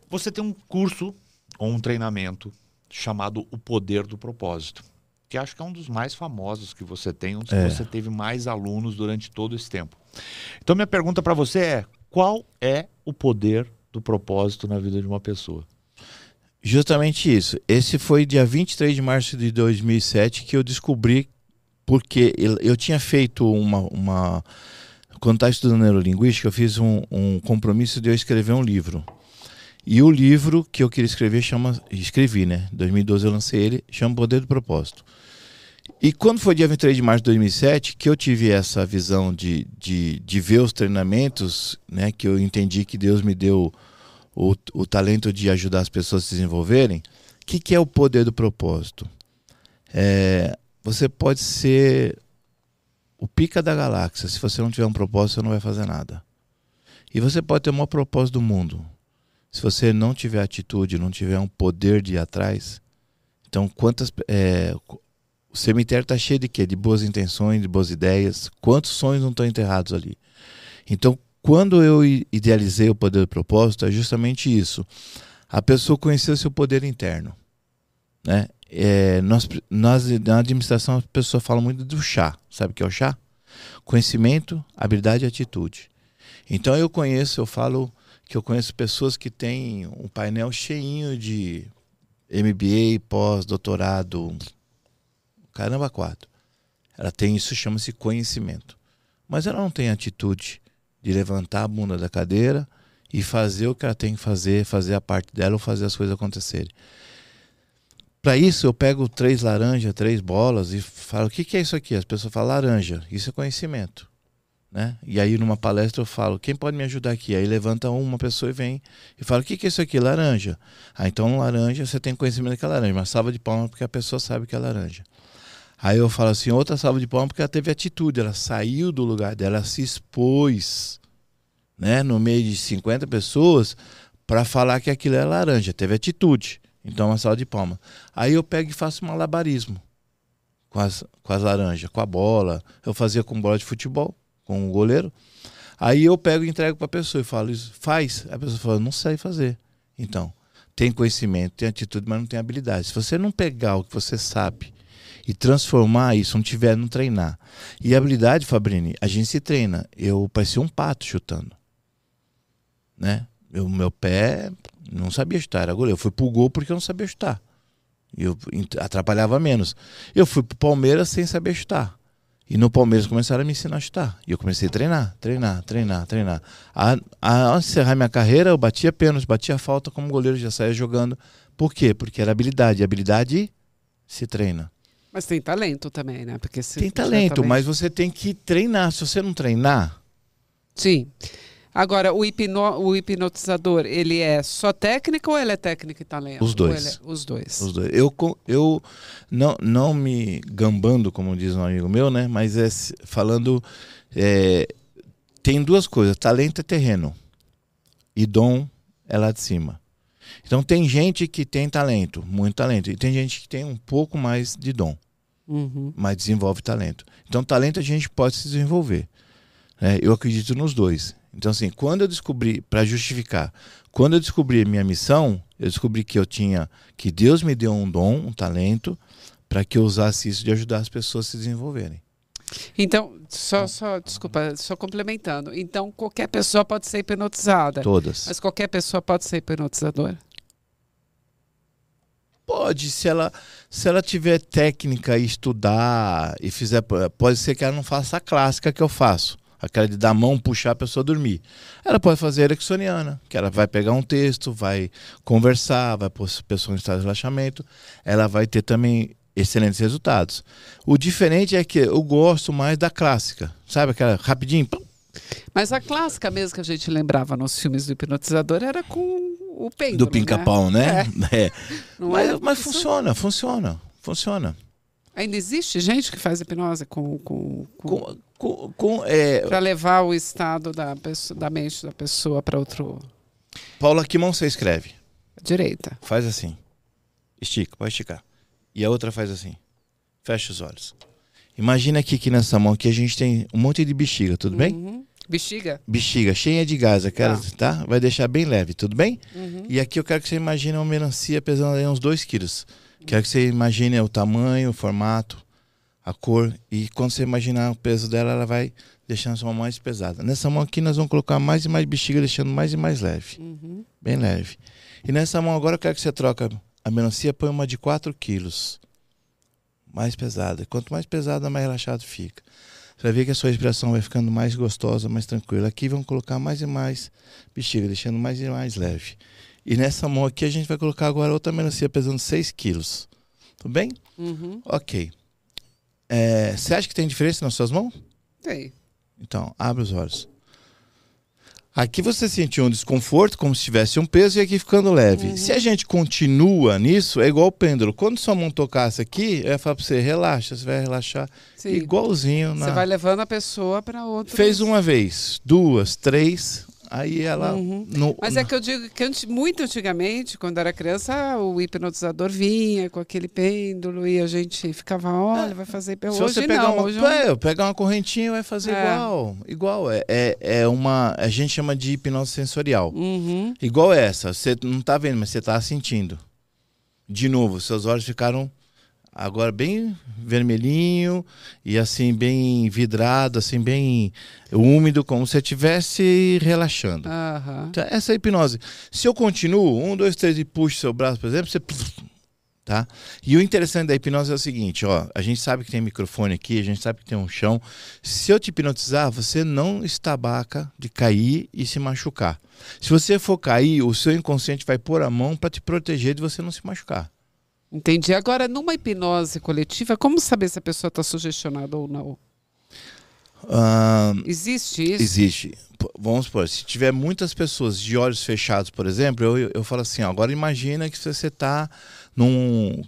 Você tem um curso ou um treinamento chamado O Poder do Propósito, que acho que é um dos mais famosos que você tem, onde você teve mais alunos durante todo esse tempo. Então minha pergunta para você é, qual é o poder do propósito na vida de uma pessoa? Justamente isso. Esse foi dia 23 de março de 2007 que eu descobri, porque eu tinha feito quando estava estudando neurolinguística, eu fiz um compromisso de eu escrever um livro. E o livro que eu queria escrever escrevi, né? Em 2012 eu lancei ele, chama Poder do Propósito. E quando foi dia 23 de março de 2007 que eu tive essa visão de ver os treinamentos, né? Que eu entendi que Deus me deu o talento de ajudar as pessoas a se desenvolverem. O que é o poder do propósito? Você pode ser o pica da galáxia. Se você não tiver um propósito, você não vai fazer nada. E você pode ter o maior propósito do mundo. Se você não tiver atitude, não tiver um poder de ir atrás, então o cemitério está cheio de quê? De boas intenções, de boas ideias. Quantos sonhos não estão enterrados ali? Então, quando eu idealizei o poder do propósito, é justamente isso. A pessoa conheceu o seu poder interno. Né? Na administração, a pessoa fala muito do chá. Sabe o que é o chá? Conhecimento, habilidade e atitude. Então eu falo que eu conheço pessoas que têm um painel cheinho de MBA, pós-doutorado, caramba, 4. Ela tem isso, chama-se conhecimento. Mas ela não tem atitude de levantar a bunda da cadeira e fazer o que ela tem que fazer a parte dela ou fazer as coisas acontecerem. Para isso eu pego 3 laranjas, 3 bolas e falo, o que é isso aqui? As pessoas falam, laranja. Isso é conhecimento. Né? E aí numa palestra eu falo, quem pode me ajudar aqui? Aí levanta uma pessoa e vem e fala, o que é isso aqui? Laranja. Então laranja, você tem conhecimento que é laranja, uma salva de palmas porque a pessoa sabe que é laranja. Aí eu falo assim, outra salva de palmas porque ela teve atitude, ela saiu do lugar dela, ela se expôs, né, no meio de 50 pessoas para falar que aquilo é laranja, teve atitude. Então uma salva de palmas. Aí eu pego e faço um malabarismo com as laranjas, com a bola. Eu fazia com bola de futebol, com o goleiro. Aí eu pego e entrego para a pessoa e falo, isso faz. A pessoa fala, não sei fazer. Então, tem conhecimento, tem atitude, mas não tem habilidade. Se você não pegar o que você sabe e transformar isso, não treinar. E habilidade, Fabrini, a gente se treina. Eu parecia um pato chutando. Né? Meu pé não sabia chutar, era goleiro. Eu fui pro gol porque eu não sabia chutar. Eu atrapalhava menos. Eu fui pro Palmeiras sem saber chutar. E no Palmeiras começaram a me ensinar a chutar. E eu comecei a treinar. Ao encerrar minha carreira, eu batia pênalti, batia falta como goleiro, já saía jogando. Por quê? Porque era habilidade. E habilidade se treina. Mas tem talento também, né? Porque Tem talento, mas você tem que treinar. Se você não treinar... Sim. Agora, o hipnotizador, ele é só técnica ou ele é técnica e talento? Os dois. Os dois. Os dois. Eu não me gambando, como diz um amigo meu, né? Mas falando... tem duas coisas. Talento é terreno. E dom é lá de cima. Então tem gente que tem talento, muito talento. E tem gente que tem um pouco mais de dom. Mas desenvolve talento. Então talento a gente pode se desenvolver. Eu acredito nos dois. Então assim, quando eu descobri, para justificar, quando eu descobri a minha missão, eu descobri que Deus me deu um dom, um talento, para que eu usasse isso de ajudar as pessoas a se desenvolverem. Então, desculpa, só complementando. Então, qualquer pessoa pode ser hipnotizada. Todas. Mas qualquer pessoa pode ser hipnotizadora? Pode, se ela tiver técnica e estudar e fizer, pode ser que ela não faça a clássica que eu faço, aquela de dar a mão, puxar a pessoa a dormir. Ela pode fazer a ericksoniana, que ela vai pegar um texto, vai conversar, vai pôr a pessoa em estado de relaxamento, ela vai ter também excelentes resultados. O diferente é que eu gosto mais da clássica, sabe aquela rapidinho? Mas a clássica mesmo que a gente lembrava nos filmes do hipnotizador era com o pêndulo, do pica-pau, né? Mas isso... funciona. Ainda existe gente que faz hipnose para levar o estado da mente da pessoa para outro... Paula, que mão você escreve? Direita. Faz assim. Estica, pode esticar. E a outra faz assim. Fecha os olhos. Imagina que nessa mão aqui a gente tem um monte de bexiga, tudo bem? Bexiga? Bexiga, cheia de gás, aquela, tá? Vai deixar bem leve, tudo bem? E aqui eu quero que você imagine uma melancia pesando aí uns 2 quilos. Quero que você imagine o tamanho, o formato, a cor. E quando você imaginar o peso dela, ela vai deixando a sua mão mais pesada. Nessa mão aqui nós vamos colocar mais e mais bexiga, deixando mais e mais leve. Bem leve. E nessa mão agora eu quero que você troca a melancia, põe uma de 4 quilos. Mais pesada. Quanto mais pesada, mais relaxado fica. Você vai ver que a sua respiração vai ficando mais gostosa, mais tranquila. Aqui vamos colocar mais e mais bexiga, deixando mais e mais leve. E nessa mão aqui a gente vai colocar agora outra melancia pesando 6 quilos. Tudo bem? Ok. Você acha que tem diferença nas suas mãos? Tem. Então, abre os olhos. Aqui você sentiu um desconforto, como se tivesse um peso, e aqui ficando leve. Se a gente continua nisso, é igual o pêndulo. Quando sua mão tocasse aqui, eu ia falar para você, relaxa, você vai relaxar. Sim. Igualzinho. Você vai levando a pessoa para outro. Fez uma vez, 2, 3, aí ela... Mas é que eu digo que muito antigamente, quando era criança, o hipnotizador vinha com aquele pêndulo e a gente ficava, olha, vai fazer... Se hoje você pegar pegar uma correntinha, vai fazer igual. A gente chama de hipnose sensorial. Igual essa, você não está vendo, mas você está sentindo. De novo, seus olhos ficaram agora bem vermelhinho e assim bem vidrado, assim bem úmido, como se você estivesse relaxando. Então, essa é a hipnose. Se eu continuo, 1, 2, 3 e puxo seu braço, por exemplo, você... Tá? E o interessante da hipnose é o seguinte, ó, a gente sabe que tem microfone aqui, a gente sabe que tem um chão. Se eu te hipnotizar, você não estabaca de cair e se machucar. Se você for cair, o seu inconsciente vai pôr a mão para te proteger de você não se machucar. Entendi. Agora, numa hipnose coletiva, como saber se a pessoa está sugestionada ou não? Existe isso? Existe. Vamos supor, se tiver muitas pessoas de olhos fechados, por exemplo, eu falo assim, ó, agora imagina que você está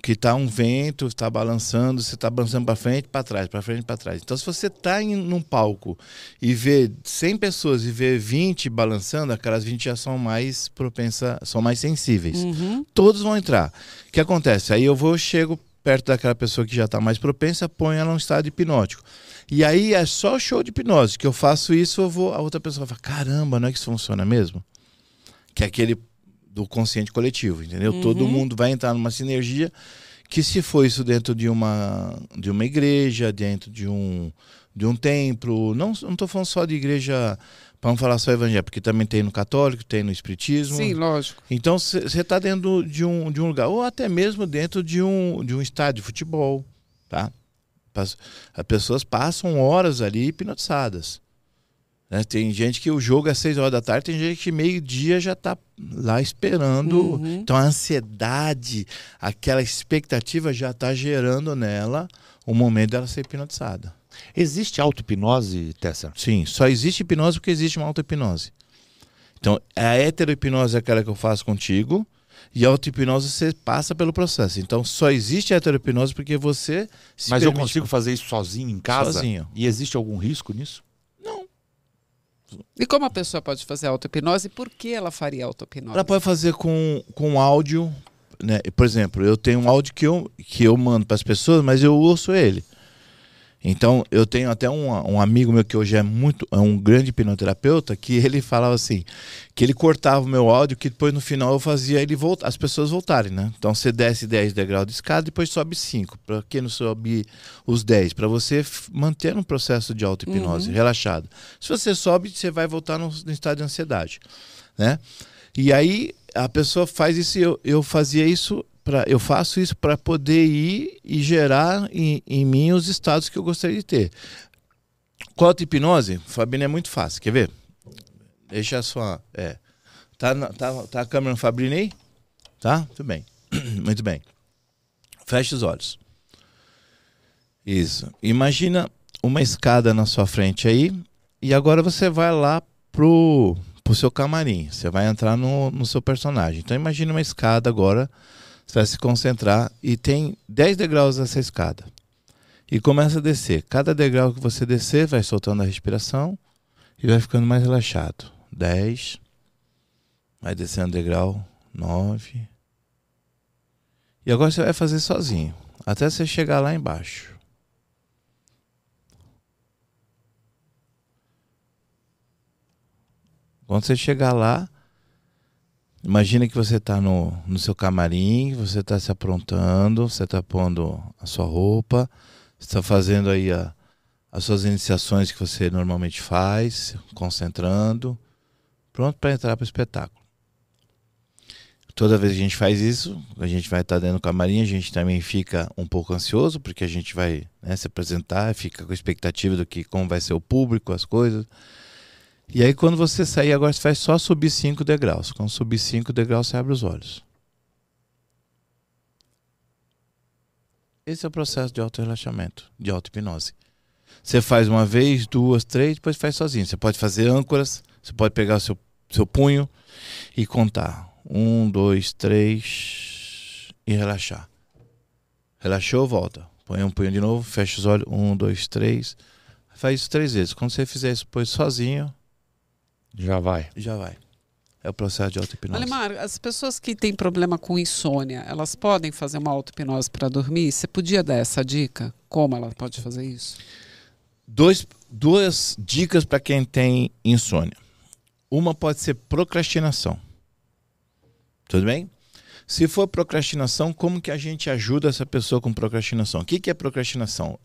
que está um vento, está balançando, você está balançando para frente, para trás, para frente, para trás. Então, se você está num palco e vê 100 pessoas e vê 20 balançando, aquelas 20 já são mais propensas, são mais sensíveis. Todos vão entrar. O que acontece? Aí eu chego perto daquela pessoa que já está mais propensa, ponho ela num estado hipnótico. E aí é só show de hipnose, que eu faço isso, a outra pessoa fala, caramba, não é que isso funciona mesmo? Que é aquele do consciente coletivo, entendeu? Todo mundo vai entrar numa sinergia que, se for isso dentro de uma igreja, dentro de um templo, não estou falando só de igreja, para não falar só evangélico, porque também tem no católico, tem no espiritismo. Sim, lógico. Então você está dentro de um lugar, ou até mesmo dentro de um estádio de futebol, tá? As pessoas passam horas ali hipnotizadas. Né? Tem gente que o jogo é 6 horas da tarde, tem gente que meio-dia já está lá esperando. Então a ansiedade, aquela expectativa já está gerando nela o momento dela ser hipnotizada. Existe auto-hipnose, Tesser? Sim, só existe hipnose porque existe uma auto-hipnose. Então, a heterohipnose é aquela que eu faço contigo, e a auto-hipnose você passa pelo processo. Então, só existe a heterohipnose porque você se Mas eu permite... consigo fazer isso sozinho em casa? Sozinho. E existe algum risco nisso? Não. E como a pessoa pode fazer auto-hipnose? Por que ela faria auto-hipnose? Ela pode fazer com áudio, né? Por exemplo, eu tenho um áudio que eu mando para as pessoas, mas eu ouço ele. Então, eu tenho até um amigo meu que hoje é um grande hipnoterapeuta, que ele falava assim, que ele cortava o meu áudio, que depois no final eu fazia as pessoas voltarem, né? Então, você desce 10 degraus de escada, depois sobe 5. Para que não subir os 10? Para você manter um processo de auto-hipnose, relaxado. Se você sobe, você vai voltar no estado de ansiedade, né? E aí, a pessoa faz isso, eu fazia isso... Eu faço isso para poder ir e gerar em mim os estados que eu gostaria de ter. Com a auto-hipnose, Fabrício, é muito fácil. Quer ver? Deixa só... Tá a câmera no Fabrício aí? Tá? Tudo bem. Muito bem. Fecha os olhos. Isso. Imagina uma escada na sua frente aí e agora você vai lá pro seu camarim. Você vai entrar no seu personagem. Então imagina uma escada agora... Você vai se concentrar e tem 10 degraus nessa escada. E começa a descer. Cada degrau que você descer, vai soltando a respiração e vai ficando mais relaxado. 10. Vai descendo degrau. 9. E agora você vai fazer sozinho. Até você chegar lá embaixo. Quando você chegar lá, imagina que você está no seu camarim, você está se aprontando, você está pondo a sua roupa, você está fazendo aí as suas iniciações que você normalmente faz, concentrando, pronto para entrar para o espetáculo. Toda vez que a gente faz isso, a gente vai estar dentro do camarim, a gente também fica um pouco ansioso, porque a gente vai, né, se apresentar, fica com a expectativa do que como vai ser o público, as coisas. E aí quando você sair, agora você vai só subir 5 degraus. Quando subir 5 degraus, você abre os olhos. Esse é o processo de auto-relaxamento, de auto-hipnose. Você faz uma vez, 2, 3, depois faz sozinho. Você pode fazer âncoras, você pode pegar o seu punho e contar. 1, 2, 3 e relaxar. Relaxou, volta. Põe um punho de novo, fecha os olhos. 1, 2, 3. Faz isso 3 vezes. Quando você fizer isso depois sozinho, já vai. É o processo de auto-hipnose. Alemar, as pessoas que têm problema com insônia, elas podem fazer uma auto-hipnose para dormir? Você podia dar essa dica? Como ela pode fazer isso? Duas dicas para quem tem insônia. Uma pode ser procrastinação. Tudo bem? Se for procrastinação, como que a gente ajuda essa pessoa com procrastinação? O que é procrastinação?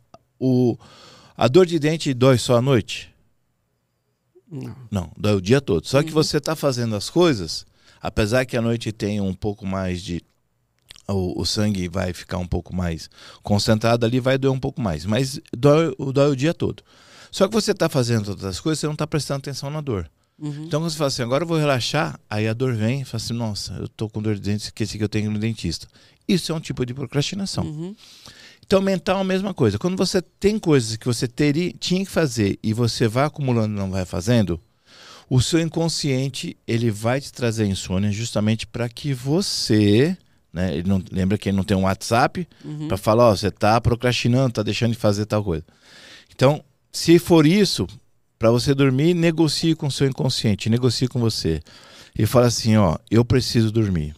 A dor de dente dói só à noite? Não, dói o dia todo. Só que você está fazendo as coisas, apesar que à noite tem um pouco mais de... O sangue vai ficar um pouco mais concentrado ali, vai doer um pouco mais. Mas dói o dia todo. Só que você está fazendo outras coisas, você não está prestando atenção na dor. Então quando você fala assim, agora eu vou relaxar, aí a dor vem e fala assim, nossa, eu estou com dor de dente, esqueci que eu tenho no dentista. Isso é um tipo de procrastinação. Então, mental é a mesma coisa. Quando você tem coisas que você tinha que fazer e você vai acumulando e não vai fazendo, o seu inconsciente ele vai te trazer insônia justamente para que você... Né, lembra que ele não tem um WhatsApp para falar, ó, você está procrastinando, está deixando de fazer tal coisa. Então, se for isso, para você dormir, negocie com o seu inconsciente, negocie com você. E fala assim, ó, eu preciso dormir.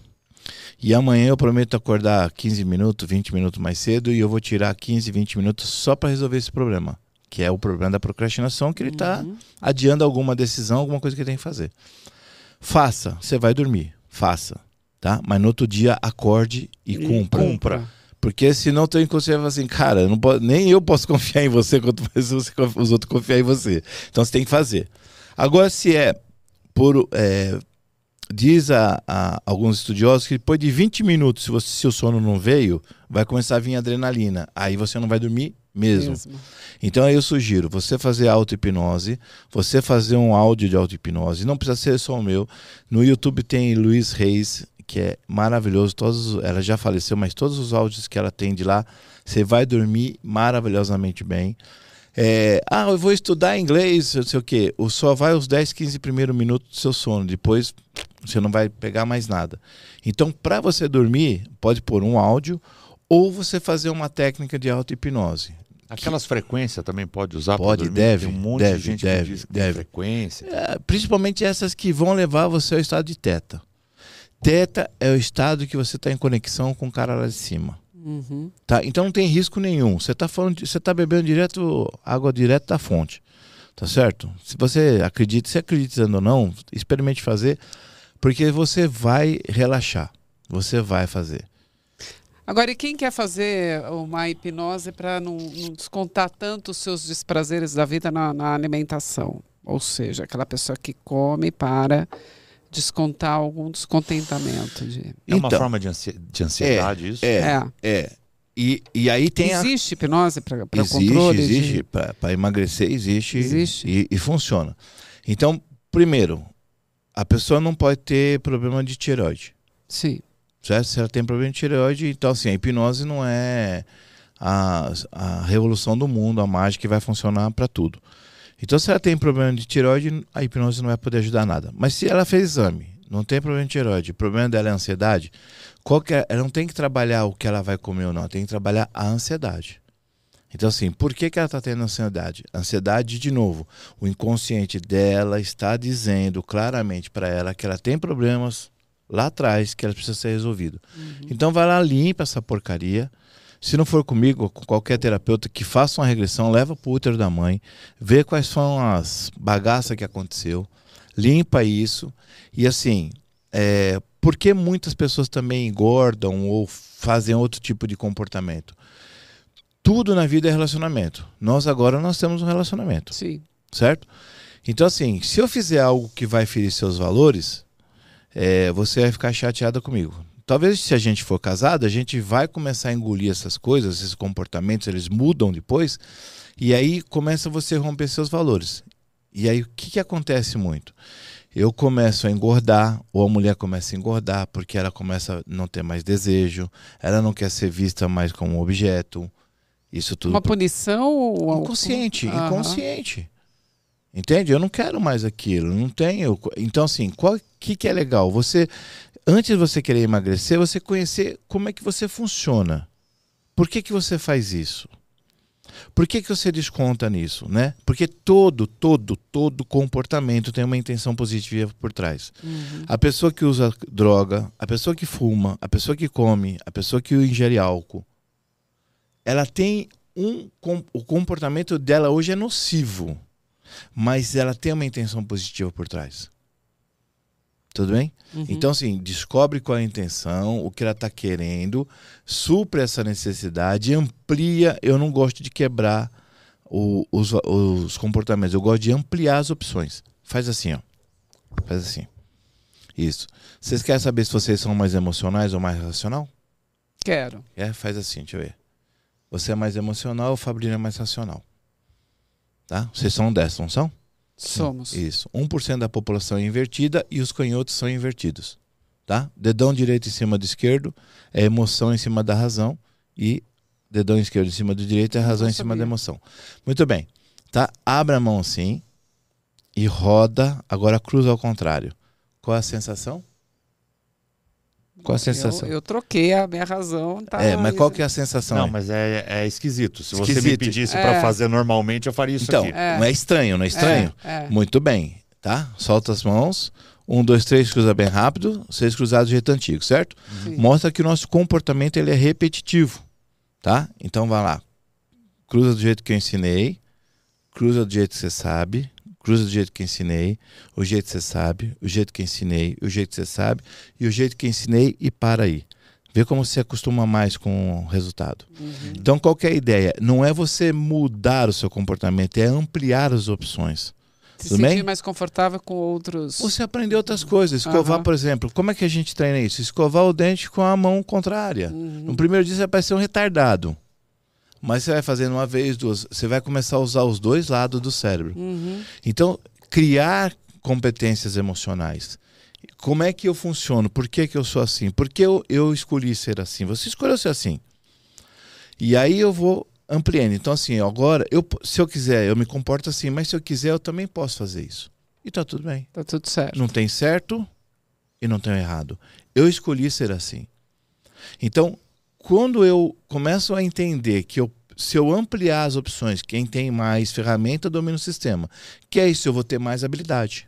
E amanhã eu prometo acordar 15 minutos, 20 minutos mais cedo e eu vou tirar 15, 20 minutos só para resolver esse problema. Que é o problema da procrastinação, que ele está adiando alguma decisão, alguma coisa que ele tem que fazer. Faça, você vai dormir, faça. Tá? Mas no outro dia acorde e cumpra. Porque senão o teu inconsciente vai falar assim, cara, nem eu posso confiar em você quanto mais os outros confiar em você. Então você tem que fazer. Agora, se é por... diz a alguns estudiosos que depois de 20 minutos, se o sono não veio, vai começar a vir adrenalina. Aí você não vai dormir mesmo. Então eu sugiro você fazer auto-hipnose, você fazer um áudio de auto-hipnose, não precisa ser só o meu. No YouTube tem Luiz Reis, que é maravilhoso, ela já faleceu, mas todos os áudios que ela tem de lá, você vai dormir maravilhosamente bem. Eu vou estudar inglês, não sei o quê. Só vai os 10, 15 primeiros minutos do seu sono, depois você não vai pegar mais nada. Então, para você dormir, pode pôr um áudio ou você fazer uma técnica de auto-hipnose. Aquelas frequências também pode usar para Pode, dormir? deve. Tem um monte de gente que diz que tem frequência. Principalmente essas que vão levar você ao estado de teta. Teta é o estado que você está em conexão com o cara lá de cima. Uhum. Tá? Então não tem risco nenhum. Você está bebendo água direto da fonte. Tá certo? Se você acreditando ou não, experimente fazer, porque você vai relaxar. Você vai fazer. Agora, e quem quer fazer uma hipnose para não descontar tanto os seus desprazeres da vida na alimentação? Ou seja, aquela pessoa que come para descontar algum descontentamento. É uma forma de ansiedade isso? E aí tem existe hipnose para controle? Existe. Para emagrecer existe. E funciona. Então, primeiro, a pessoa não pode ter problema de tireoide. Sim. Certo? Se ela tem problema de tireoide, então assim, a hipnose não é a revolução do mundo, a mágica que vai funcionar para tudo. Então, se ela tem problema de tireoide, a hipnose não vai poder ajudar nada. Mas se ela fez exame, não tem problema de tireoide, o problema dela é a ansiedade, ela não tem que trabalhar o que ela vai comer ou não, ela tem que trabalhar a ansiedade. Então, assim, por que ela está tendo ansiedade? Ansiedade, de novo, o inconsciente dela está dizendo claramente para ela que ela tem problemas lá atrás que ela precisa ser resolvido. Então, vai lá, limpa essa porcaria. Se não for comigo, com qualquer terapeuta que faça uma regressão, leva para o útero da mãe, vê quais foram as bagaças que aconteceu, limpa isso. E assim, por que muitas pessoas também engordam ou fazem outro tipo de comportamento? Tudo na vida é relacionamento. Nós temos um relacionamento. Sim. Certo? Então assim, se eu fizer algo que vai ferir seus valores, você vai ficar chateada comigo. Talvez se a gente for casado, a gente vai começar a engolir essas coisas, esses comportamentos, eles mudam depois, e aí começa você a romper seus valores. E aí o que acontece muito? Eu começo a engordar, ou a mulher começa a engordar, porque ela começa a não ter mais desejo, ela não quer ser vista mais como um objeto, isso tudo. Uma punição? Ou... Inconsciente. Entende? Eu não quero mais aquilo, não tenho. Então assim, que é legal? Antes de você querer emagrecer, você conhecer como é que você funciona. Por que você faz isso? Por que você desconta nisso, né? Porque todo comportamento tem uma intenção positiva por trás. A pessoa que usa droga, a pessoa que fuma, a pessoa que come, a pessoa que ingere álcool, ela tem o comportamento dela hoje é nocivo, mas ela tem uma intenção positiva por trás. Tudo bem? Então, assim, descobre qual é a intenção, o que ela está querendo, supre essa necessidade, amplia. Eu não gosto de quebrar os comportamentos, eu gosto de ampliar as opções. Faz assim, ó. Faz assim. Isso. Vocês querem saber se vocês são mais emocionais ou mais racional? Quero. Faz assim, deixa eu ver. Você é mais emocional, o Fabrício é mais racional. Tá? Vocês são 10, não são? Somos. Isso. 1% da população é invertida e os canhotos são invertidos. Tá? Dedão direito em cima do esquerdo é emoção em cima da razão e dedão esquerdo em cima do direito é razão em cima da emoção. Muito bem. Tá? Abra a mão assim e roda. Agora cruza ao contrário. Qual é a sensação? Qual a sensação? Eu troquei a minha razão. Tá mas qual que é a sensação? Não, mas é esquisito. Se você me pedisse para fazer normalmente, eu faria isso aqui. Então, não é estranho, não é estranho? Muito bem, tá? Solta as mãos. 1, 2, 3, cruza bem rápido. 6 cruzados do jeito antigo, certo? Sim. Mostra que o nosso comportamento ele é repetitivo, tá? Então vai lá. Cruza do jeito que eu ensinei. Cruza do jeito que você sabe. Cruza do jeito que ensinei, o jeito que você sabe, o jeito que ensinei, o jeito que você sabe, e o jeito que ensinei e para aí. Vê como você acostuma mais com o resultado. Então, qual que é a ideia? Não é você mudar o seu comportamento, é ampliar as opções. Se sentir mais confortável com outros... Você aprender outras coisas. Escovar, por exemplo, como é que a gente treina isso? Escovar o dente com a mão contrária. No primeiro dia você vai parecer um retardado. Mas você vai fazendo uma vez, duas, você vai começar a usar os dois lados do cérebro. Então, criar competências emocionais. Como é que eu funciono? Por que que eu sou assim? Por que eu escolhi ser assim? Você escolheu ser assim. E aí eu vou ampliando. Então, assim, agora, se eu quiser, eu me comporto assim, mas se eu quiser, eu também posso fazer isso. E tá tudo bem. Tá tudo certo. Não tem certo e não tem errado. Eu escolhi ser assim. Então, quando eu começo a entender que se eu ampliar as opções, quem tem mais ferramenta domina o sistema. Que é isso, eu vou ter mais habilidade.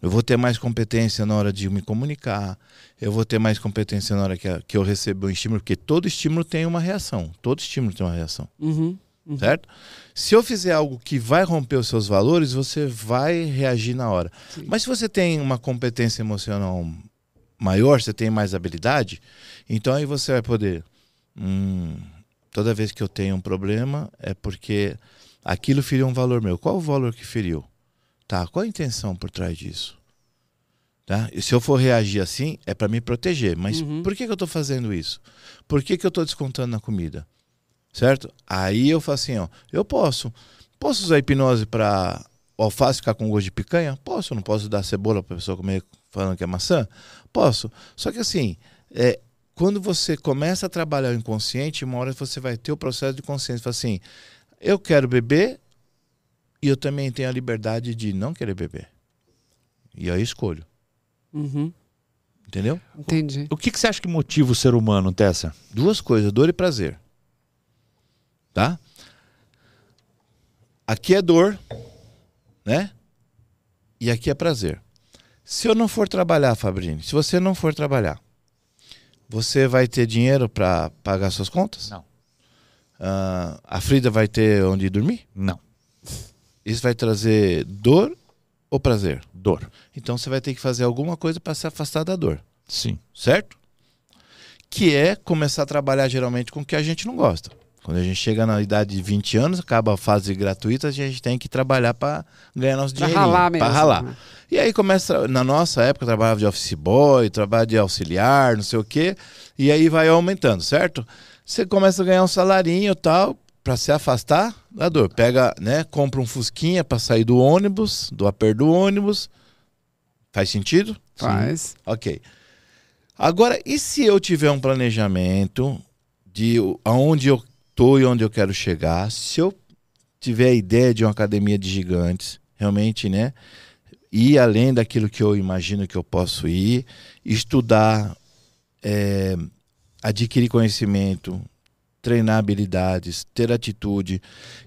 Eu vou ter mais competência na hora de me comunicar. Eu vou ter mais competência na hora que eu recebo um estímulo, porque todo estímulo tem uma reação. Todo estímulo tem uma reação. Certo? Se eu fizer algo que vai romper os seus valores, você vai reagir na hora. Sim. Mas se você tem uma competência emocional maior, você tem mais habilidade, então aí você vai poder... toda vez que eu tenho um problema, é porque aquilo feriu um valor meu. Qual o valor que feriu? Tá, qual a intenção por trás disso? Tá? E se eu for reagir assim, é para me proteger. Mas por que eu estou fazendo isso? Por que eu estou descontando na comida? Certo? Aí eu falo assim, ó, eu posso usar hipnose para o alface ficar com gosto de picanha? Posso. Não posso dar cebola para a pessoa comer falando que é maçã? Posso. Só que assim, quando você começa a trabalhar o inconsciente, uma hora você vai ter o processo de consciência. Fala assim, eu quero beber e eu também tenho a liberdade de não querer beber. E aí eu escolho. Entendeu? Entendi. O que você acha que motiva o ser humano, Tessa? Duas coisas, dor e prazer. Tá? Aqui é dor, né? E aqui é prazer. Se eu não for trabalhar, Fabrini, se você não for trabalhar, você vai ter dinheiro para pagar suas contas? Não. A Frida vai ter onde dormir? Não. Isso vai trazer dor ou prazer? Dor. Então você vai ter que fazer alguma coisa para se afastar da dor. Sim. Certo? Que é começar a trabalhar geralmente com o que a gente não gosta. Quando a gente chega na idade de 20 anos, acaba a fase gratuita, a gente tem que trabalhar para ganhar nosso dinheirinho. Para ralar mesmo. Para ralar. E aí começa, na nossa época, eu trabalhava de office boy, trabalhava de auxiliar, não sei o quê, e aí vai aumentando, certo? Você começa a ganhar um salarinho e tal, para se afastar da dor. Pega, né, compra um fusquinha para sair do ônibus, do aperto do ônibus. Faz sentido? Faz. Sim. Ok. Agora, e se eu tiver um planejamento de aonde eu estou e onde eu quero chegar? Se eu tiver a ideia de uma academia de gigantes, realmente, né, ir além daquilo que eu imagino que eu posso ir, estudar, adquirir conhecimento, treinar habilidades, ter atitude,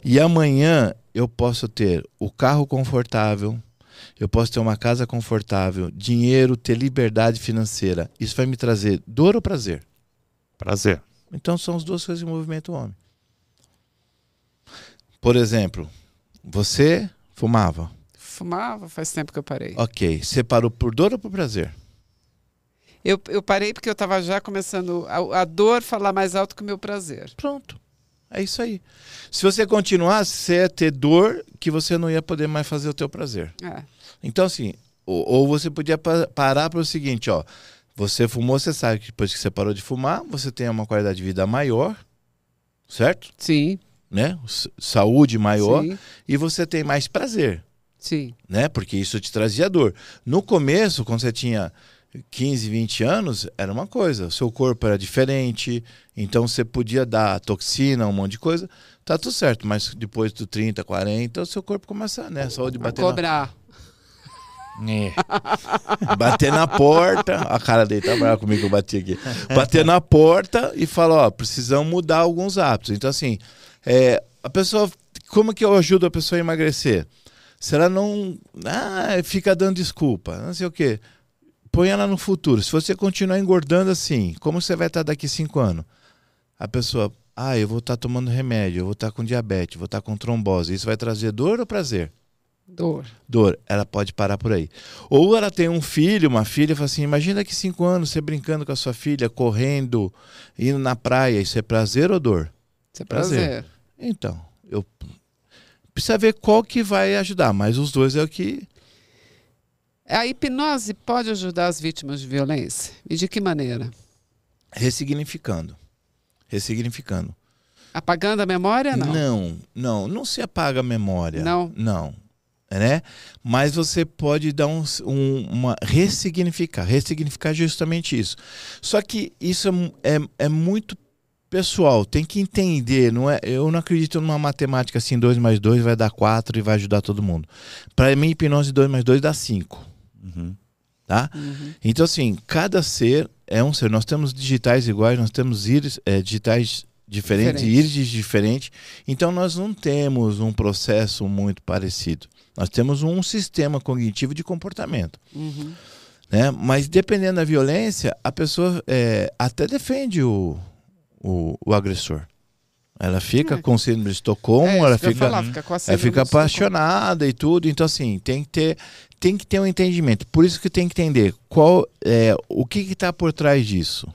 e amanhã eu posso ter o carro confortável, eu posso ter uma casa confortável, dinheiro, ter liberdade financeira. Isso vai me trazer dor ou prazer? Prazer. Então são as duas coisas que movimentam o homem. Por exemplo, você fumava. Fumava, faz tempo que eu parei. Ok, você parou por dor ou por prazer? Eu parei porque eu estava já começando a dor falar mais alto que o meu prazer. Pronto, é isso aí. Se você continuasse, você ia ter dor que você não ia poder mais fazer o teu prazer. Então assim, ou você podia parar para o seguinte, ó, você fumou, você sabe que depois que você parou de fumar, você tem uma qualidade de vida maior, certo? Sim. Né? Saúde maior. Sim. E você tem mais prazer. Sim. Né? Porque isso te trazia dor. No começo, quando você tinha 15, 20 anos, era uma coisa. O seu corpo era diferente, então você podia dar toxina, um monte de coisa. Tá tudo certo, mas depois do 30, 40, o seu corpo começa, né? A saúde bater cobrar. Bater na porta. A cara dele tá brava comigo que eu bati aqui. Bater na porta e falar, ó, precisamos mudar alguns hábitos. Então, assim, a pessoa, como que eu ajudo a pessoa a emagrecer? Se ela não fica dando desculpa, não sei o quê, põe ela no futuro. Se você continuar engordando assim, como você vai estar daqui 5 anos? A pessoa, eu vou estar tomando remédio, eu vou estar com diabetes, vou estar com trombose. Isso vai trazer dor ou prazer? Dor. Ela pode parar por aí. Ou ela tem um filho, uma filha, e fala assim, imagina daqui 5 anos você brincando com a sua filha, correndo, indo na praia. Isso é prazer ou dor? Isso é prazer. Então, precisa ver qual que vai ajudar, mas os dois é o que... A hipnose pode ajudar as vítimas de violência? E de que maneira? Ressignificando. Apagando a memória, não? Não se apaga a memória. Não. Né? Mas você pode dar uma ressignificar justamente isso. Só que isso é muito pessoal, tem que entender, eu não acredito numa matemática assim, 2 mais 2 vai dar 4 e vai ajudar todo mundo. Para mim, hipnose 2 mais 2 dá 5. Tá? Então assim, cada ser é um ser. Nós temos digitais iguais, nós temos digitais diferentes, íris diferentes. Então nós não temos um processo muito parecido. Nós temos um sistema cognitivo de comportamento. Né? Mas dependendo da violência, a pessoa até defende o agressor. Ela fica com síndrome de Estocolmo, ela fica apaixonada e tudo. Então assim, tem que ter um entendimento. Por isso que tem que entender o que está por trás disso.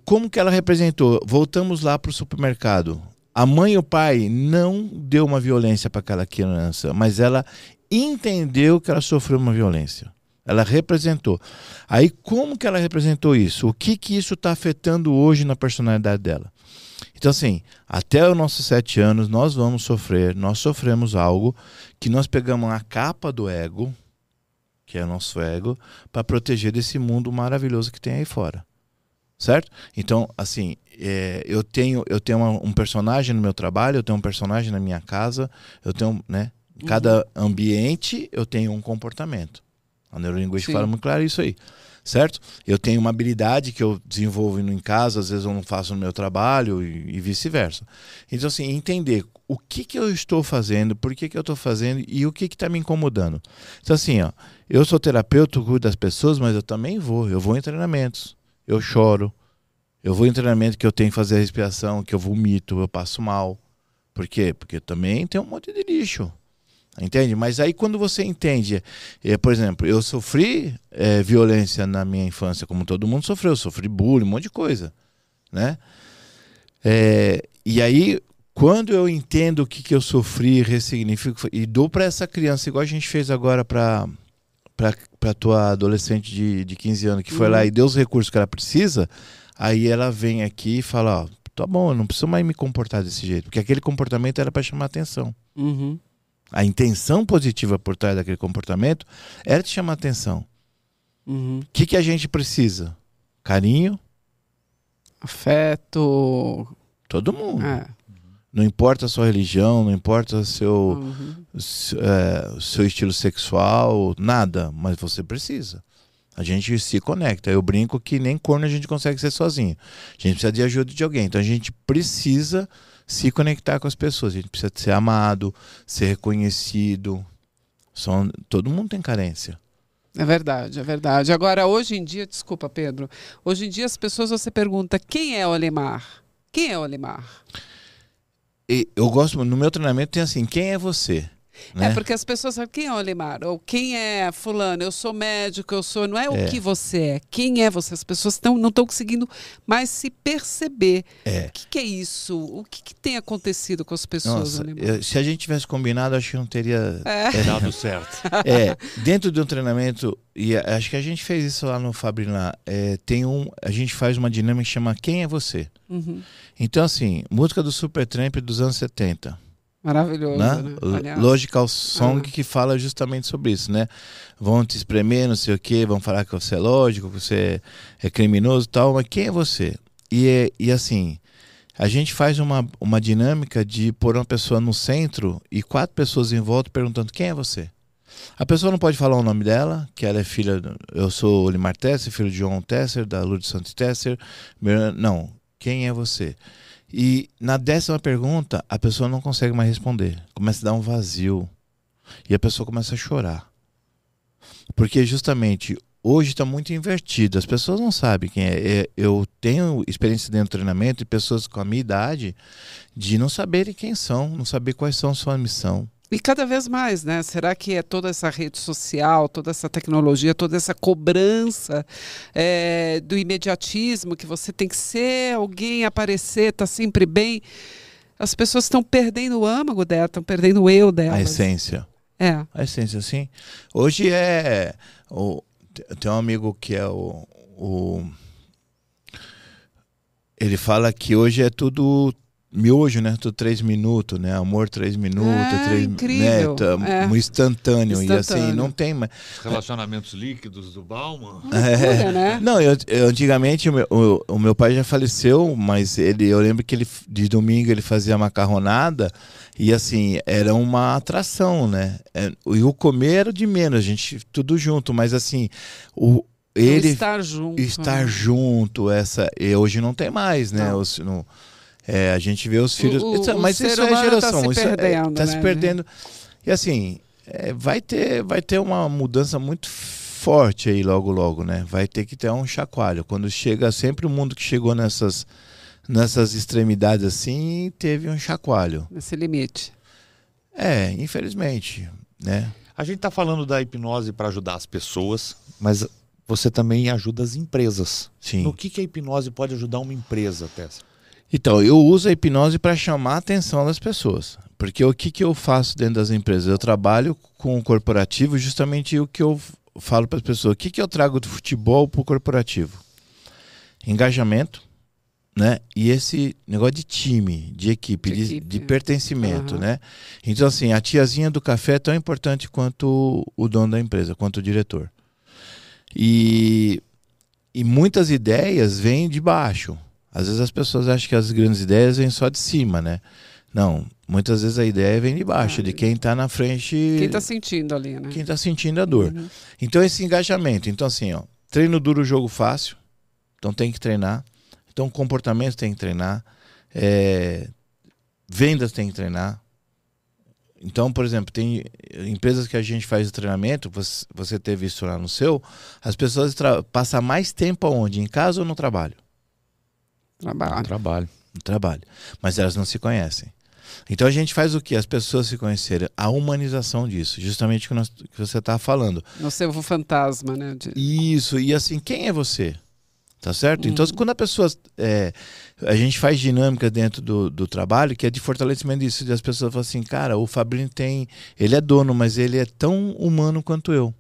Como que ela representou. Voltamos lá para o supermercado. A mãe e o pai não deu uma violência para aquela criança, mas ela entendeu que ela sofreu uma violência. Ela representou. Aí como que ela representou isso? O que isso está afetando hoje na personalidade dela? Então assim, até os nossos 7 anos nós sofremos algo que nós pegamos a capa do ego, que é o nosso ego, para proteger desse mundo maravilhoso que tem aí fora. Certo? Então, assim, eu tenho um personagem no meu trabalho, eu tenho um personagem na minha casa, eu tenho, né? Cada ambiente eu tenho um comportamento. A neurolinguística fala muito claro isso aí. Certo? Eu tenho uma habilidade que eu desenvolvo em casa, às vezes eu não faço no meu trabalho e vice-versa. Então, assim, entender o que eu estou fazendo, por que eu estou fazendo e o que está me incomodando. Então, assim, ó, eu sou terapeuta, cuido das pessoas, mas eu também eu vou em treinamentos. Eu choro, eu vou em treinamento que eu tenho que fazer a respiração, que eu vomito, eu passo mal. Por quê? Porque também tem um monte de lixo. Entende? Mas aí quando você entende, por exemplo, eu sofri violência na minha infância, como todo mundo sofreu, eu sofri bullying, um monte de coisa. Né? E aí, quando eu entendo o que eu sofri, ressignifico e dou para essa criança, igual a gente fez agora para tua adolescente de 15 anos que foi lá e deu os recursos que ela precisa, aí ela vem aqui e fala, ó, tá bom, eu não preciso mais me comportar desse jeito, porque aquele comportamento era para chamar atenção. A intenção positiva por trás daquele comportamento era te chamar atenção. O que a gente precisa? Carinho, afeto, todo mundo. Não importa a sua religião, não importa o seu estilo sexual, nada, mas você precisa. A gente se conecta. Eu brinco que nem corno a gente consegue ser sozinho. A gente precisa de ajuda de alguém. Então a gente precisa se conectar com as pessoas. A gente precisa ser amado, ser reconhecido. Todo mundo tem carência. É verdade, é verdade. Agora, hoje em dia, desculpa, Pedro, hoje em dia as pessoas, você pergunta, quem é o Olimar? Quem é o Olimar? Eu gosto, no meu treinamento tem assim, quem é você? Né? Porque as pessoas sabem quem é o Olimar, ou quem é fulano, eu sou médico, não é o que você é, quem é você? As pessoas não estão conseguindo mais se perceber. O que é isso? O que tem acontecido com as pessoas, Olimar? Se a gente tivesse combinado, acho que não teria dado certo. Dentro de um treinamento, e acho que a gente fez isso lá no Fabrina, a gente faz uma dinâmica que chama Quem é Você? Então assim, música do Supertramp dos anos 70. Maravilhoso, né? Logical Song que fala justamente sobre isso, né? Vão te espremer, não sei o quê, vão falar que você é lógico, que você é criminoso e tal, mas quem é você? E assim, a gente faz uma dinâmica de pôr uma pessoa no centro e 4 pessoas em volta perguntando quem é você? A pessoa não pode falar o nome dela, que ela é filha, eu sou Olimar Tesser, filho de João Tesser, da Lourdes Santos Tesser, não, quem é você? E na 10ª pergunta, a pessoa não consegue mais responder. Começa a dar um vazio. E a pessoa começa a chorar. Porque justamente hoje está muito invertido. As pessoas não sabem quem é. Eu tenho experiência dentro do treinamento de pessoas com a minha idade de não saberem quem são, não saber quais são a sua missão. E cada vez mais, né? Será que é toda essa rede social, toda essa tecnologia, toda essa cobrança do imediatismo, que você tem que ser alguém, aparecer, tá sempre bem. As pessoas estão perdendo o âmago dela, estão perdendo o eu dela. A essência. A essência, sim. Hoje tem um amigo que é ele fala que hoje é tudo miojo, né? Tô 3 minutos, né? Amor 3 minutos, incrível. Né? Instantâneo. E assim, não tem mais. Os relacionamentos líquidos do Bauman. Né? Não, antigamente o meu pai já faleceu, mas eu lembro que ele de domingo ele fazia macarronada e assim, era uma atração, né? E o comer era de menos, a gente tudo junto, mas assim, ele estar junto, e hoje não tem mais, né? A gente vê os filhos. Mas isso é geração. Tá se perdendo, tá se perdendo. E assim, vai ter uma mudança muito forte aí logo, logo, né? Vai ter que ter um chacoalho. Quando chega, sempre o mundo que chegou nessas extremidades assim, teve um chacoalho. Nesse limite. Infelizmente, né? A gente está falando da hipnose para ajudar as pessoas, mas você também ajuda as empresas. Sim. No que a hipnose pode ajudar uma empresa, Tessa? Então, eu uso a hipnose para chamar a atenção das pessoas. Porque o que eu faço dentro das empresas? Eu trabalho com o corporativo, justamente o que eu falo para as pessoas. O que eu trago do futebol para o corporativo? Engajamento, né? E esse negócio de time, de equipe, de pertencimento, né? Então, assim, a tiazinha do café é tão importante quanto o dono da empresa, quanto o diretor. E muitas ideias vêm de baixo. Às vezes as pessoas acham que as grandes ideias vêm só de cima, né? Não, muitas vezes a ideia vem de baixo, de quem está na frente... Quem está sentindo ali, né? Quem está sentindo a dor. Então esse engajamento, então assim, treino duro, jogo fácil, então tem que treinar. Então comportamento tem que treinar. Vendas tem que treinar. Então, por exemplo, tem empresas que a gente faz o treinamento, você teve isso lá no seu, as pessoas passam mais tempo aonde? Em casa ou no trabalho? No trabalho. Mas elas não se conhecem. Então a gente faz o quê? As pessoas se conhecerem. A humanização disso. Justamente o que você está falando. Não ser o fantasma, né? Isso. E assim, quem é você? Tá certo? Então quando a pessoa... a gente faz dinâmica dentro do trabalho que é de fortalecimento disso. E as pessoas falam assim, cara, o Fabrício ele é dono, mas ele é tão humano quanto eu.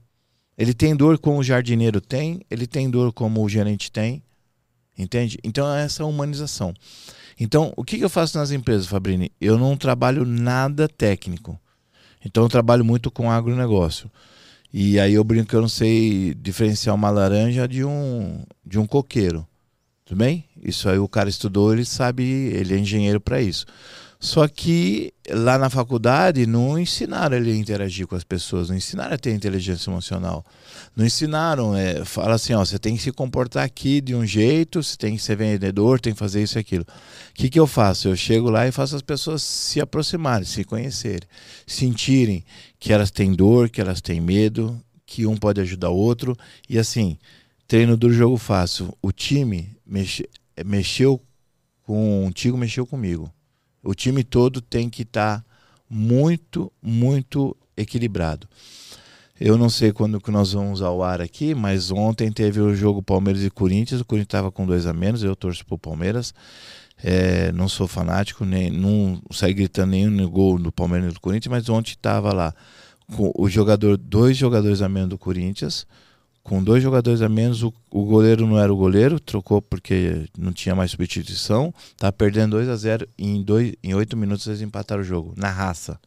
Ele tem dor como o jardineiro tem. Ele tem dor como o gerente tem. Entende? Então é essa humanização. Então, o que eu faço nas empresas, Fabrini? Eu não trabalho nada técnico. Então eu trabalho muito com agronegócio. E aí eu brinco que eu não sei diferenciar uma laranja de um coqueiro. Tudo bem? Isso aí o cara estudou, ele sabe, ele é engenheiro para isso. Só que lá na faculdade não ensinaram ele a interagir com as pessoas, não ensinaram a ter inteligência emocional. Não ensinaram, fala assim, você tem que se comportar aqui de um jeito, você tem que ser vendedor, tem que fazer isso e aquilo. O que eu faço? Eu chego lá e faço as pessoas se aproximarem, se conhecerem, sentirem que elas têm dor, que elas têm medo, que um pode ajudar o outro. E assim, treino do jogo fácil. O time mexeu contigo, mexeu comigo. O time todo tem que estar muito, muito equilibrado. Eu não sei quando que nós vamos ao ar aqui, mas ontem teve o jogo Palmeiras e Corinthians. O Corinthians estava com 2-0, eu torço para o Palmeiras. Não sou fanático, não saí gritando nenhum gol do Palmeiras e do Corinthians, mas ontem estava lá com dois jogadores a menos do Corinthians. Com 2 jogadores a menos, o goleiro não era o goleiro, trocou porque não tinha mais substituição. Tá perdendo 2-0, em 8 minutos eles empataram o jogo, na raça.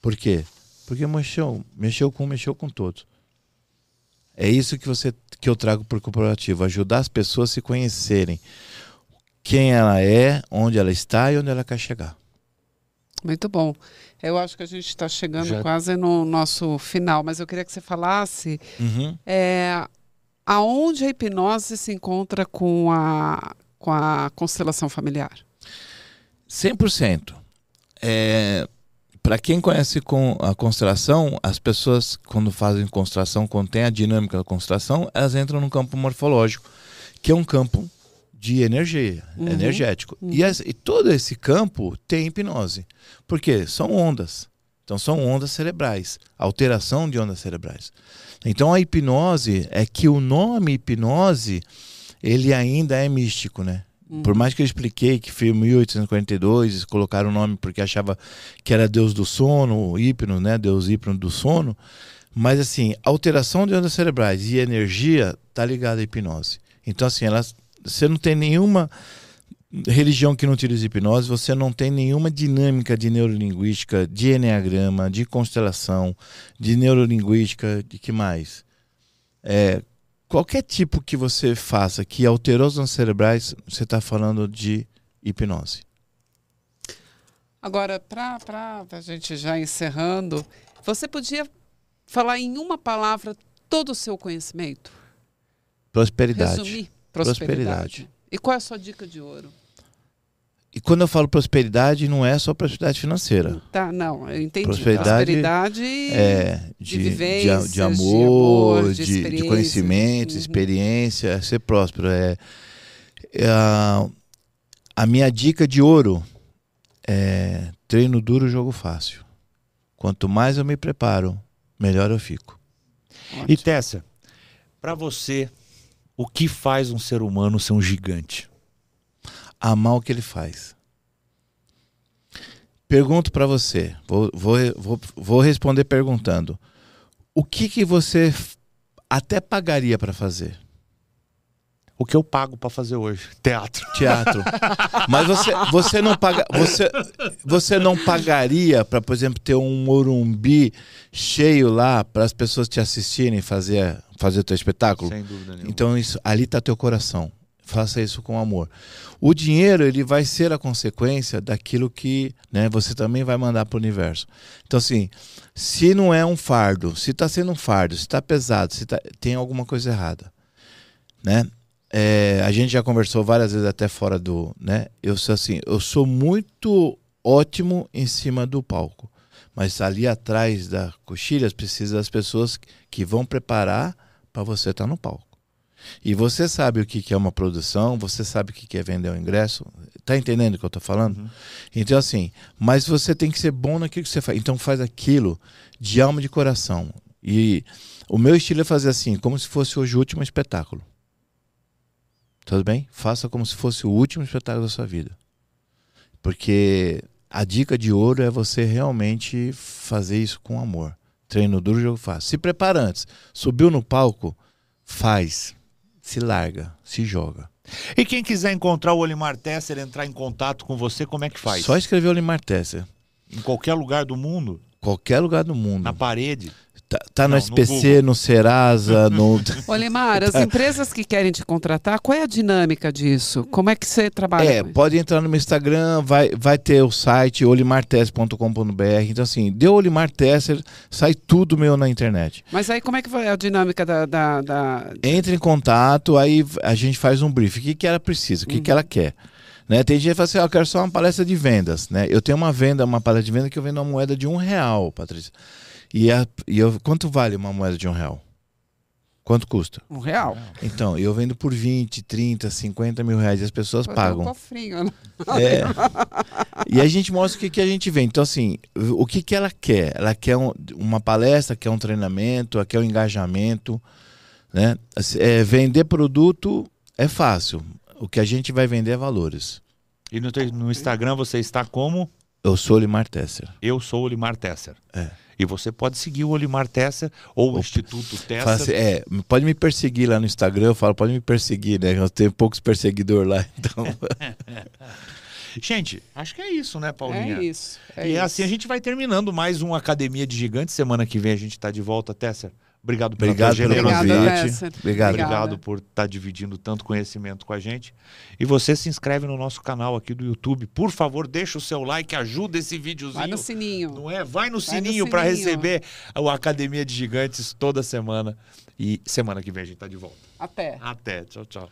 Por quê? Porque mexeu com todos. É isso que eu trago para o corporativo, ajudar as pessoas a se conhecerem. Quem ela é, onde ela está e onde ela quer chegar. Muito bom. Eu acho que a gente está chegando quase no nosso final, mas eu queria que você falasse aonde a hipnose se encontra com a constelação familiar. 100%. Para quem conhece com a constelação, as pessoas, quando fazem constelação, quando tem a dinâmica da constelação, elas entram no campo morfológico, que é um campo de energia, energético. E todo esse campo tem hipnose. Por quê? São ondas. Então são ondas cerebrais, alteração de ondas cerebrais. Então a hipnose, é que o nome hipnose, ele ainda é místico, né? Por mais que eu expliquei que foi em 1842, colocaram o nome porque achava que era Deus do sono, o hipno, né? Deus hipno do sono. Mas assim, alteração de ondas cerebrais e energia está ligada à hipnose. Então assim, você não tem nenhuma religião que não utiliza hipnose, você não tem nenhuma dinâmica de neurolinguística, de eneagrama, de constelação, de neurolinguística, de que mais? Qualquer tipo que você faça que alterou as zonas cerebrais, você está falando de hipnose. Agora, para a gente já encerrando, você podia falar em uma palavra todo o seu conhecimento? Prosperidade. Resumir? Prosperidade. E qual é a sua dica de ouro? E quando eu falo prosperidade, não é só prosperidade financeira. Tá, não, eu entendi. Prosperidade de vivências, de amor, de conhecimento, experiência, ser próspero. A minha dica de ouro é treino duro, jogo fácil. Quanto mais eu me preparo, melhor eu fico. Ótimo. E Tesser, para você, o que faz um ser humano ser um gigante? Amar o que ele faz. Pergunto para você, vou responder perguntando: o que você até pagaria para fazer? O que eu pago para fazer hoje? Teatro. Mas você não paga, você não pagaria para, por exemplo, ter um Morumbi cheio lá para as pessoas te assistirem fazer o teu espetáculo? Sem dúvida nenhuma. Então ali está teu coração. Faça isso com amor. O dinheiro, ele vai ser a consequência daquilo que, né, você também vai mandar para o universo. Então, assim, se não é um fardo, se está sendo um fardo, se está pesado, tem alguma coisa errada, né? A gente já conversou várias vezes até fora do, né? Eu sou muito ótimo em cima do palco, mas ali atrás da coxilha precisa das pessoas que vão preparar para você estar no palco. E você sabe o que é uma produção, você sabe o que é vender um ingresso. Tá entendendo o que eu tô falando? Uhum. Então, assim, mas você tem que ser bom naquilo que você faz. Então faz aquilo de alma e de coração. E o meu estilo é fazer assim, como se fosse hoje o último espetáculo. Tudo bem? Faça como se fosse o último espetáculo da sua vida. Porque a dica de ouro é você realmente fazer isso com amor. Treino duro, jogo fácil. Se prepara antes. Subiu no palco, faz. Se larga, se joga. E quem quiser encontrar o Olimar Tesser, entrar em contato com você, como é que faz? Só escrever Olimar Tesser. Em qualquer lugar do mundo? Qualquer lugar do mundo. Na parede? Tá no SPC, no Serasa, no... Olimar, as empresas que querem te contratar, qual é a dinâmica disso? Como é que você trabalha? Pode entrar no meu Instagram, vai ter o site olimartesser.com.br. Então, assim, deu Olimar Tesser, sai tudo meu na internet. Mas aí como é que vai a dinâmica da... Entra em contato, aí a gente faz um briefing. O que ela precisa, o que ela quer. Né? Tem gente que fala assim, eu quero só uma palestra de vendas. Né? Eu tenho uma palestra de venda que eu vendo uma moeda de R$1, Patrícia. Quanto vale uma moeda de R$1? Quanto custa? R$1. Então, eu vendo por 20, 30, 50 mil reais e as pessoas pagam. Um cofrinho, né? E a gente mostra o que a gente vende. Então, assim, o que ela quer? Ela quer uma palestra, quer um treinamento, ela quer um engajamento. Né? Vender produto é fácil. O que a gente vai vender é valores. E no Instagram você está como? Eu sou Olimar Tesser. Eu sou Olimar Tesser. E você pode seguir o Olimar Tesser ou o Instituto Tesser. Pode me perseguir lá no Instagram, eu falo, pode me perseguir, né? Eu tenho poucos perseguidores lá, então... Gente, acho que é isso, né, Paulinha? É isso. Assim a gente vai terminando mais uma Academia de Gigantes. Semana que vem a gente está de volta, Tesser. Obrigado pela tua generosidade. Obrigado por estar dividindo tanto conhecimento com a gente. E você se inscreve no nosso canal aqui do YouTube. Por favor, deixa o seu like, ajuda esse videozinho. Vai no sininho. Não é? Vai no sininho para receber a Academia de Gigantes toda semana. E semana que vem a gente está de volta. Até. Tchau, tchau.